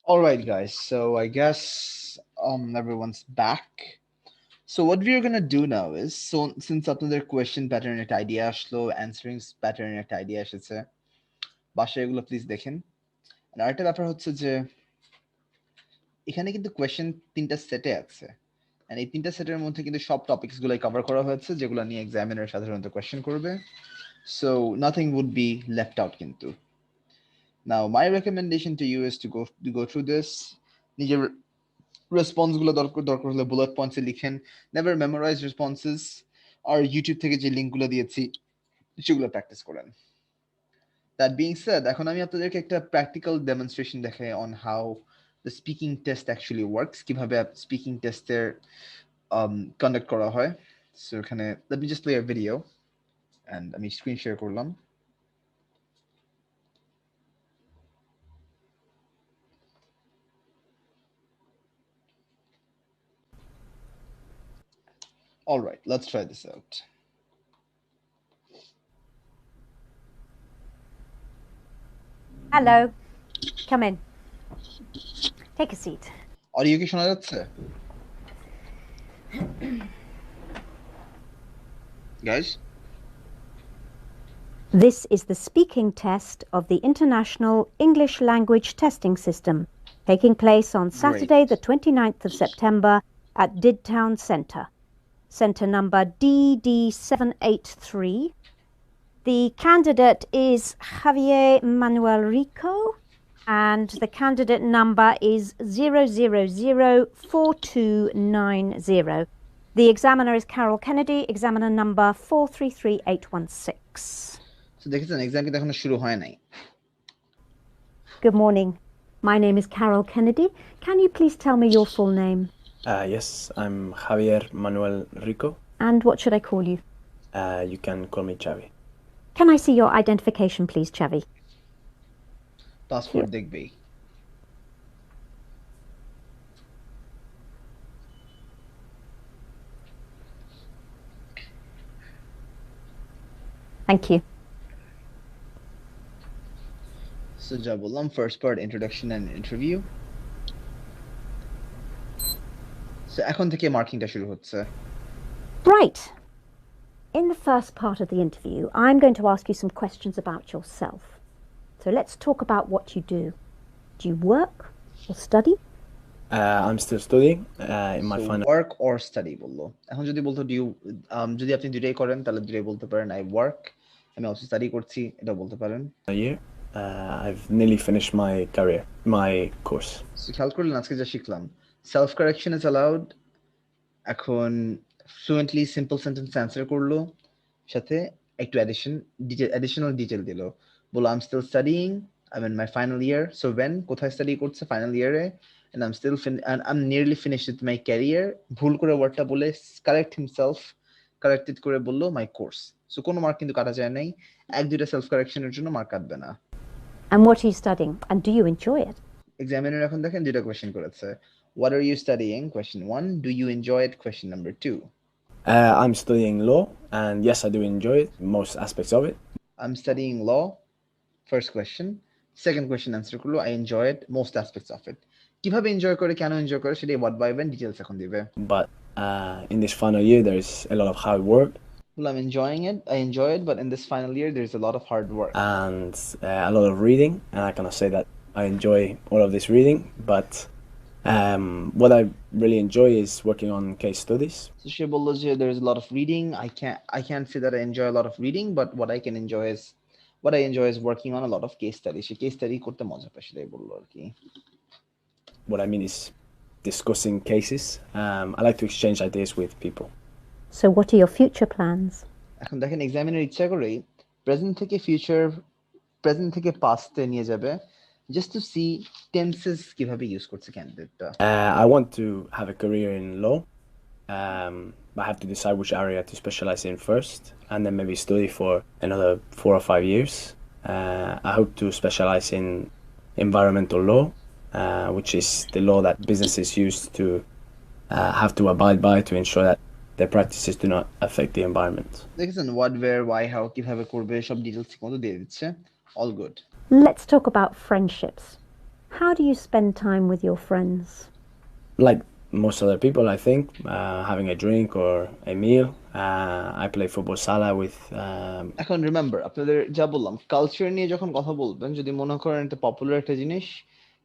All right, guys. So I guess everyone's back. So what we are gonna do now is, so since আপনাদের question pattern একটা idea আসলো, answering pattern একটা idea এসেছে, বাসায় এগুলো প্লিজ দেখেন। আর আরেকটা ব্যাপার হচ্ছে যে এখানে কিন্তু কোয়েশ্চেন তিনটা সেটে আছে, এন্ড এই তিনটা সেটের মধ্যে কিন্তু সব টপিকস গুলাই কভার করা হয়েছে যেগুলো নিয়ে এক্সামিনার সাধারণত কোয়েশ্চেন করবে। So nothing would be left out কিন্তু। Now my recommendation to you is to go through this. নিজের রেসপন্স গুলো দরকার হলে বুলেট পয়েন্টসে লিখেন, নেভার মেমোরাইজ রেসপন্সেস। আর ইউটিউব থেকে যে লিঙ্কগুলো দিয়েছি সেগুলো প্র্যাকটিস করেন। দ্যাট বিং সেড, এখন আমি আপনাদেরকে একটা প্র্যাকটিক্যাল ডেমনস্ট্রেশন দেখাই on how the speaking test actually works, কিভাবে স্পিকিং টেস্টের কন্ডাক্ট করা হয়। সো এখানে let me just play a video and আমি স্ক্রিন শেয়ার করলাম। All right, let's try this out. Hello. Come in. Take a seat. Audio কি শোনা যাচ্ছে? Guys? This is the speaking test of the International English Language Testing System, taking place on Saturday, the 29th of September at Did Town Centre. Centre number DD783. The candidate is Javier Manuel Rico, and the candidate number is 0004290. The examiner is Carol Kennedy, examiner number 433816. So দেখেছেন exam কিন্তু এখনো শুরু হয় নাই। Good morning. My name is Carol Kennedy. Can you please tell me your full name? Yes, I'm Javier Manuel Rico. And what should I call you? You can call me Chavi. Can I see your identification, please, Chavi? Passport দেখবেই। Thank you. So যা বললাম, first part introduction and interview. So এখন থেকে মার্কিংটা শুরু হচ্ছে। Right. In the first part of the interview, I'm going to ask you some questions about yourself. So let's talk about what you do. Do you work or study? I'm still studying in my So final work or study বললো। এখন যদি বলতো do you, যদি আপনি দুটাই করেন তাহলে দুটাই বলতে পারেন। I work, আমি also study করছি, এটা বলতে পারেন। year. I've nearly finished my career, my course. So খেয়াল করলেন আজকে যা শিখলাম, সেলফ কারেকশন ইজ অ্যালাউড। এখন ফ্লুয়েন্টলি সিম্পল সেন্টেন্স অ্যান্সার করলো, সাথে একটু অ্যাডিশনাল ডিটেল দিল। বললো I am still studying, I am in my final year. So when, কোথায় স্টাডি করছে? ফাইনাল ইয়ারে। and I'm nearly finished with my career. ভুল করে ওয়ার্ডটা বলে কারেক্ট হিমসেলফ, কারেক্টেড করে বললো মাই কোর্স। সো কোনো মার্ক কিন্তু কাটা যায় নাই, এক দুইটা সেলফ কারেকশনের জন্য মার্ক কাটবে না। And what are you studying? And do you enjoy it? Examiner এখন দেখেন দুইটা কোয়েশ্চেন করেছে। What are you studying? Question 1. Do you enjoy it? Question number 2. I'm studying law, and yes, I do enjoy it, most aspects of it. I'm studying law. First question. Second question answer করলো I enjoy it, most aspects of it. কিভাবে enjoy করে, কেন enjoy করে সেটাই what by when details এখন দিবে। But in this final year, there's a lot of hard work. Well, I'm enjoying it. I enjoy it, but in this final year, there's a lot of hard work and a lot of reading, and I cannot say that I enjoy all of this reading, but what I really enjoy is working on case studies. So she বললো যে there's a lot of reading. I can't say that I enjoy a lot of reading, but what I enjoy is working on a lot of case studies. Say case study করতে মজা পায়, সেটাই বললো আর কি। What I mean is discussing cases. I like to exchange ideas with people. So what are your future plans? এখন দেখেন examiner ইচ্ছা করেই প্রেজেন্ট থেকে ফিউচার, প্রেজেন্ট থেকে পাস্টে নিয়ে যাবে, just to see tenses কিভাবে ইউজ করছে ক্যান্ডিডেটটা। I want to have a career in law. I have to decide which area to specialize in first, and then maybe study for another 4 or 5 years. I hope to specialize in environmental law, which is the law that businesses use to have to abide by to ensure that their practices do not affect the environment. দেখেছেন what, where, why, how কিভাবে করবে সব details ঠিকমতো দিয়ে দিচ্ছে। All good. Let's talk about friendships. How do you spend time with your friends? Like most other people, I think, having a drink or a meal. I play football sala with. এখন remember আপনাদের যা বললাম culture নিয়ে যখন কথা বলবেন যদি মনে করেন এটা পপুলার একটা জিনিস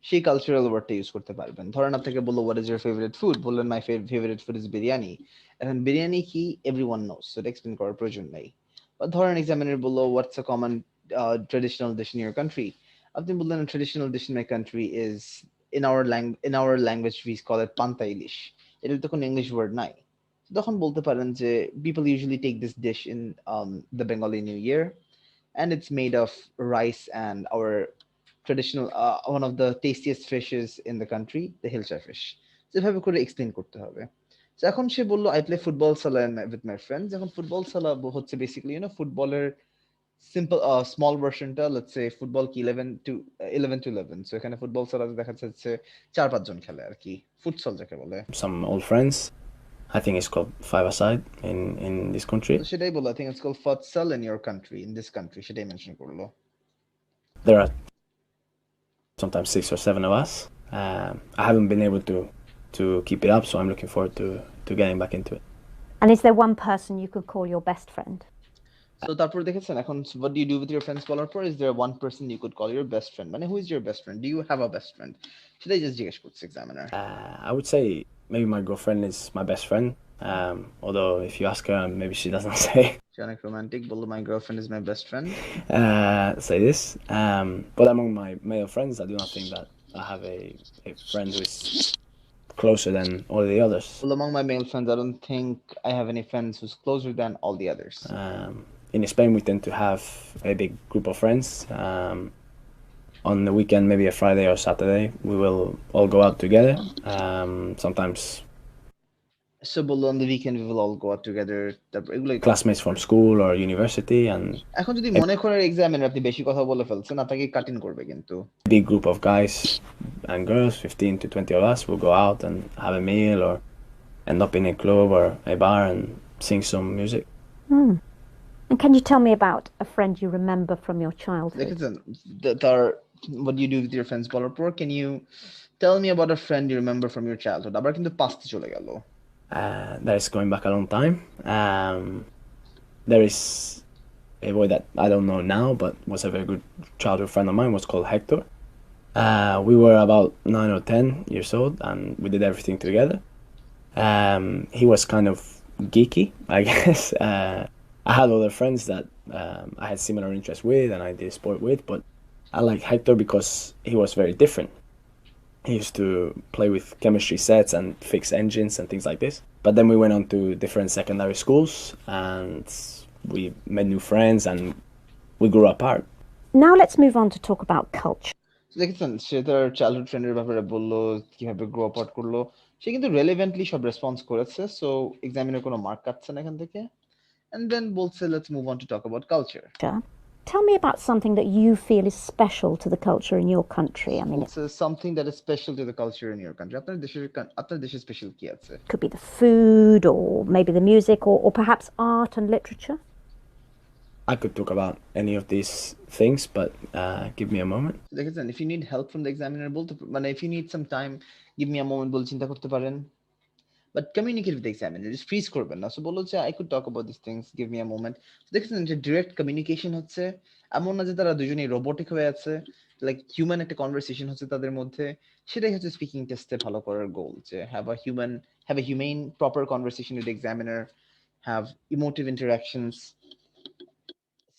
সেই কালচারাল ওয়ার্ডটা ইউজ করতে পারবেন ধরেন আপনাকে বললো what is your favourite food বললেন my favourite food is biryani এখন বিরিয়ানি কি এভরিওয়ান নোস সেটা এক্সপ্লেন করার প্রয়োজন নাই বা ধরেন এক্সামিনার বললো what's a common traditional dish in your country আপনি বললেন traditional dish in my country is in our language we call it পান্তা ইলিশ এটা তো কোনো ইংলিশ ওয়ার্ড নাই তখন বলতে পারেন যে people usually take this dish in the Bengali New Year and it's made of rice and our traditional one of the tastiest fishes in the country the hillshire fish যেভাবে করে explain করতে হবে তো এখন সে বলল I play football sala with my friends এখন football সালা হচ্ছে বেসিক্যালি ফুটবলের simple small versionটা let's say football কি 11 to 11 so এখানে ফুটবল সালাতে দেখা যাচ্ছে 4-5 জন খেলে আর কি ফুটসল যাকে বলে some old friends. I think it's called five-a-side in this country. তো সেটাই বললো I think it's called futsal in your country in this country সেটাই মেনশন করলো There are sometimes 6 or 7 of us. I haven't been able to keep it up, so I'm looking forward to getting back into it. And is there one person you could call your best friend? So তারপর দেখেছেন এখন what do you do with your friends বলার পর is there one person you could call your best friend মানে who is your best friend do you have a best friend সেটাই just জিজ্ঞেস করছে examiner I would say maybe my girlfriend is my best friend. Although if you ask her, maybe she doesn't say সে অনেক romantic বললো my girlfriend is my best friend say this. But among my male friends, I do not think that I have a friend who is closer than all the others. well among my male friends I don't think I have any friends who's closer than all the others In Spain, we tend to have a big group of friends. On the weekend, maybe a Friday or Saturday, we will all go out together. Sometimes so বললো on the weekend we will all go out together তারপর এগুলো classmates from school or university, and এখন যদি মনে করেন examiner আপনি বেশি কথা বলে ফেলছেন আপনাকে কাটিং করবে কিন্তু a big group of guys and girls, 15 to 20 of us, will go out and have a meal or end up in a club or a bar and sing some music. And can you tell me about a friend you remember from your childhood? দেখেছেন তার what do you do with your friends বলার পর can you tell me about a friend you remember from your childhood আবার কিন্তু paste চলে গেল That is going back a long time. There is a boy that I don't know now, but was a very good childhood friend of mine, was called Hector. We were about 9 or 10 years old, and we did everything together. He was kind of geeky, I guess. I had other friends that I had similar interests with and I did sport with, but I like Hector because he was very different. He used to play with chemistry sets and fix engines and things like this. But then we went on to different secondary schools and we made new friends and we grew apart. Now let's move on to talk about culture. দেখেছেন সে তার childhood ফ্রেন্ডের ব্যাপারে বললো কিভাবে grow up করলো সে কিন্তু রেলেভেন্টলি সব response করেছে সো এক্সামিনের কোনো মার্ক কাটছে না এখান থেকে and then বলছে let's move on to talk about culture Tell me about something that you feel is special to the culture in your country. I mean, it's something that is special to the culture in your country আপনার দেশে special কি আছে it could be the food or maybe the music or perhaps art and literature. I could talk about any of these things, but give me a moment. দেখেছেন if you need help from the examiner বলতে মানে if you need some time give me a moment বলে চিন্তা করতে পারেন but communicate with the examiner just freeze করবেন না so বললো যে I could talk about these things give me a moment দেখেছেন যে direct communication হচ্ছে এমন না যে তারা দুজনেই রোবোটিক হয়ে আছে লাইক হিউম্যান একটা কনভারসেশন হচ্ছে তাদের মধ্যে সেটাই হচ্ছে স্পিকিং টেস্টে ভালো করার গোল যে have a humane proper conversation with the examiner have emotive interactions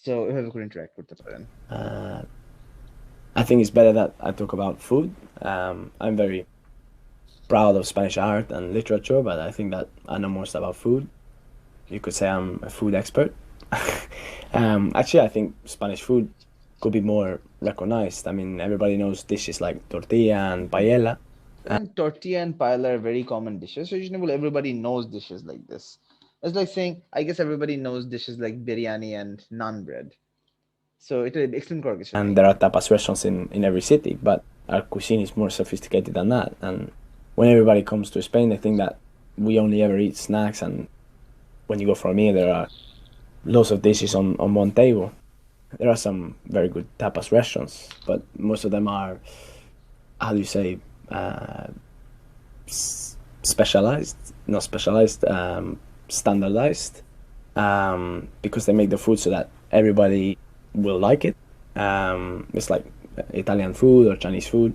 so এভাবে করে interact করতে পারেন I think it's better that I talk about food. I'm very proud of Spanish art and literature, but I think that I know most about food. You could say I'm a food expert. Actually, I think Spanish food could be more recognized. I mean, everybody knows dishes like tortilla and paella. And tortilla and paella are very common dishes. So usually everybody knows dishes like this. It's like saying, I guess everybody knows dishes like biryani and naan bread. So it explain kora kichu And there are tapas restaurants in every city, but our cuisine is more sophisticated than that. And when everybody comes to Spain, they think that we only ever eat snacks, and when you go for a meal, there are lots of dishes on one table. There are some very good tapas restaurants, but most of them are how do you say, specialized, not specialized, standardized, because they make the food so that everybody will like it. It's like Italian food or Chinese food.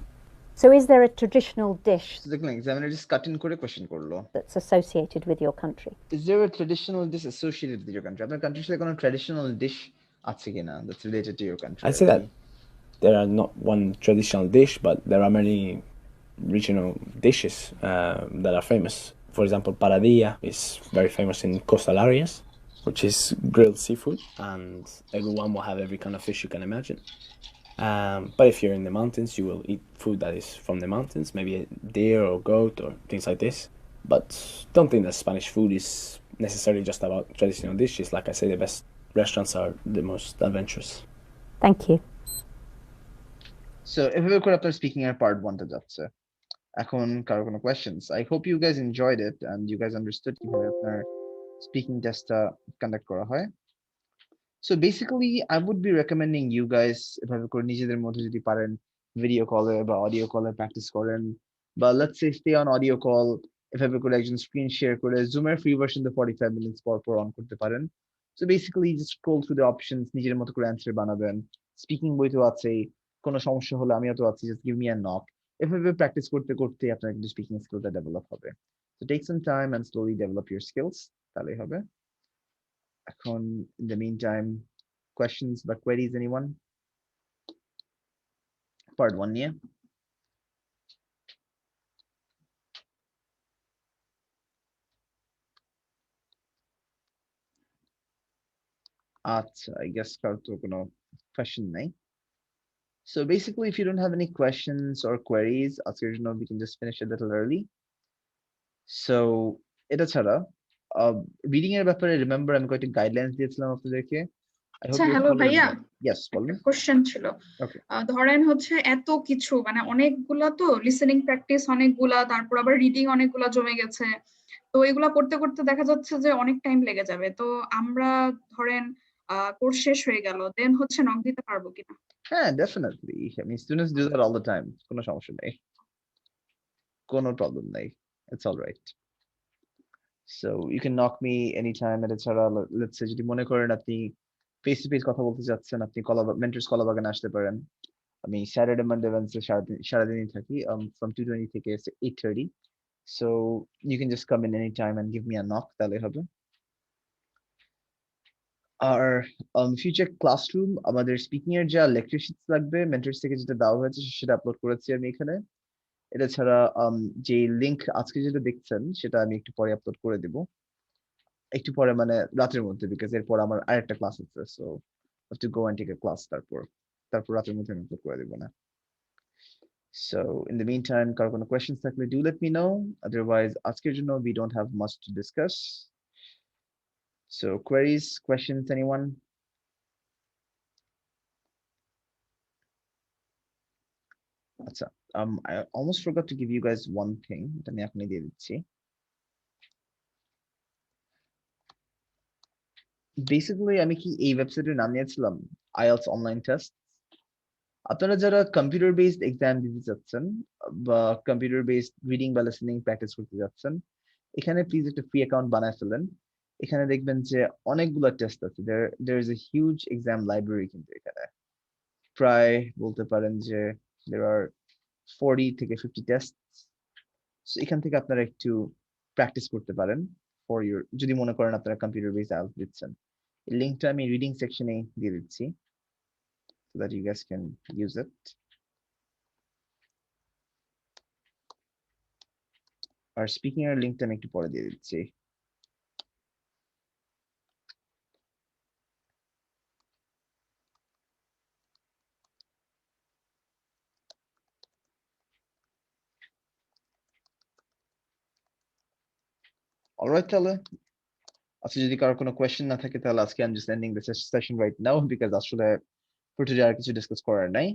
So is there a traditional dish So দেখলেন examiner just cut in করে question করলো, that's associated with your country? is there a traditional dish associated with your country? আপনার countryর সাথে কোনো traditional dish আছে kiনা that's related to your country? I'd say that there are not one traditional dish, but there are many regional dishes that are famous. For example, paradilla is very famous in coastal areas, which is grilled seafood, and everyone will have every kind of fish you can imagine. But if you're in the mountains, you will eat food that is from the mountains, maybe a deer or goat or things like this. But don't think that Spanish food is necessarily just about traditional dishes. Like I say, the best restaurants are the most adventurous. Thank you. So এভাবে করে আপনার speaking এর part 1 টা যাচ্ছে। এখন কারো কোনো questions? I hope you guys enjoyed it and you guys understood কিভাবে আপনার স্পিকিং টেস্টটা কন্ডাক্ট করা হয়। So basically I would be recommending you guys এভাবে করে নিজেদের মধ্যে যদি পারেন ভিডিও কলে বা অডিও কলে প্র্যাকটিস করেন, বা let's say stay on audio call, এভাবে করে একজন স্ক্রিন শেয়ার করে Zoom এর ফ্রি ভার্সন তো 45 minutes পর পর অন করতে পারেন। So basically just scroll through the options, নিজের মতো করে অ্যান্সার বানাবেন। স্পিকিং বই তো আছেই, কোনো সমস্যা হলে আমিও তো আছি, just give me a knock। এভাবে প্র্যাকটিস করতে করতে আপনার কিন্তু স্পিকিং স্কিলটা ডেভেলপ হবে। So take some time and slowly develop your skills, তাহলেই হবে। এখন in the meantime, questions বা queries anyone? Part 1 নিয়ে? আচ্ছা, I guess কারো তো কোনো question নাই। So basically, if you don't have any questions or queries, আজকের জন্য we can just finish a little early. So এটা ছাড়া রিডিং এর ব্যাপারে রিমেম্বার আমি কয়েকটা গাইডলাইন্স দিয়েছিলাম আপনাদেরকে। I hope আচ্ছা, you're হ্যালো following ভাইয়া, them. Yes, বলুন। একটা কোশ্চেন ছিল। Okay. ধরেন হচ্ছে এত কিছু মানে অনেকগুলা, তো লিসেনিং প্র্যাকটিস অনেকগুলা, তারপর আবার রিডিং অনেকগুলা জমে গেছে, তো এগুলা করতে করতে দেখা যাচ্ছে যে অনেক টাইম লেগে যাবে। তো আমরা ধরেন কোর্স শেষ হয়ে গেল, দেন হচ্ছে নক দিতে পারবো কিনা? হ্যাঁ, definitely. I mean, students do that all the time. কোনো সমস্যা নেই, কোনো প্রবলেম নেই, it's all right. So you can knock me anytime at এছাড়া let's say যদি মনে করেন আপনি ফেস টু ফেস কথা বলতে যাচ্ছেন, আপনি মেন্টরস কলাবাগানে আসতে পারেন। আমি স্যাটারডে মানডে ওয়েডনেসডে সারাদিনই থাকি from 2:20 থেকে 8:30. So you can just come in anytime and give me a knock, তাহলে হবে। আর ফিউচার ক্লাসরুম আমাদের স্পিকিং এর যা লেকচার শিটস লাগবে মেন্টরস থেকে যেটা দেওয়া হয়েছে সেটা আপলোড করেছি আমি এখানে। এটা ছাড়া যে লিংক আজকে যেটা দেখছেন সেটা আমি একটু পরে আপলোড করে দেব, একটু পরে মানে রাতের মধ্যে, বিকজ এরপর আমার আরেকটা ক্লাস আছে। So have to go and take a class, তারপর রাতের মধ্যে আমি আপলোড করে দেব না। So in the meantime, কারো কোনো questions থাকলে do let me know, otherwise আজকের জন্য we don't have much to discuss. So queries, questions, anyone? আচ্ছা, I almost forgot to give you guys one thing, এটা আমি এখনই দিয়ে দিচ্ছি। বেসিক্যালি আমি কি এই ওয়েবসাইটের নাম নিয়েছিলাম IELTS অনলাইন টেস্ট। আপনারা যারা কম্পিউটার বেসড এক্সাম দিতে যাচ্ছেন বা কম্পিউটার বেসড রিডিং বা লিসেনিং প্র্যাকটিস করতে যাচ্ছেন, এখানে প্লিজ একটা ফ্রি অ্যাকাউন্ট বানায় ফেলেন। এখানে দেখবেন যে অনেকগুলো টেস্ট আছে, there is a huge exam library কিন্তু এখানে প্রায় বলতে পারেন যে there are 40 থেকে 50 টেস্ট। সো এখান থেকে আপনারা একটু প্র্যাকটিস করতে পারেন ফর ইউর, যদি মনে করেন আপনারা কম্পিউটার বেসড আইএলটিএস দিচ্ছেন। এই লিংকটা আমি রিডিং সেকশনে দিয়ে দিচ্ছি so that you guys can use it. আর স্পিকিং এর লিংকটা আমি একটু পরে দিয়ে দিচ্ছি। অলরাইট, তাহলে আচ্ছা, যদি কারোর কোনো কোয়েশ্চেন না থাকে তাহলে আজকে I'm just ending the session right now because আসলে for today আর কিছু ডিসকাস করার নাই।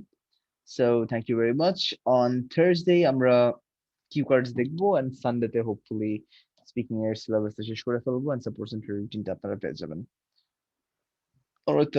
So thank you very much. On Thursday আমরা কিউ কার্ডস দেখবো and সানডেতে হোপফুলি স্পিকিং এর সিলেবাসটা শেষ করে ফেলবো and সাপোর্ট সেন্টার রুটিনটা আপনারা পেয়ে যাবেন। অলরাইট।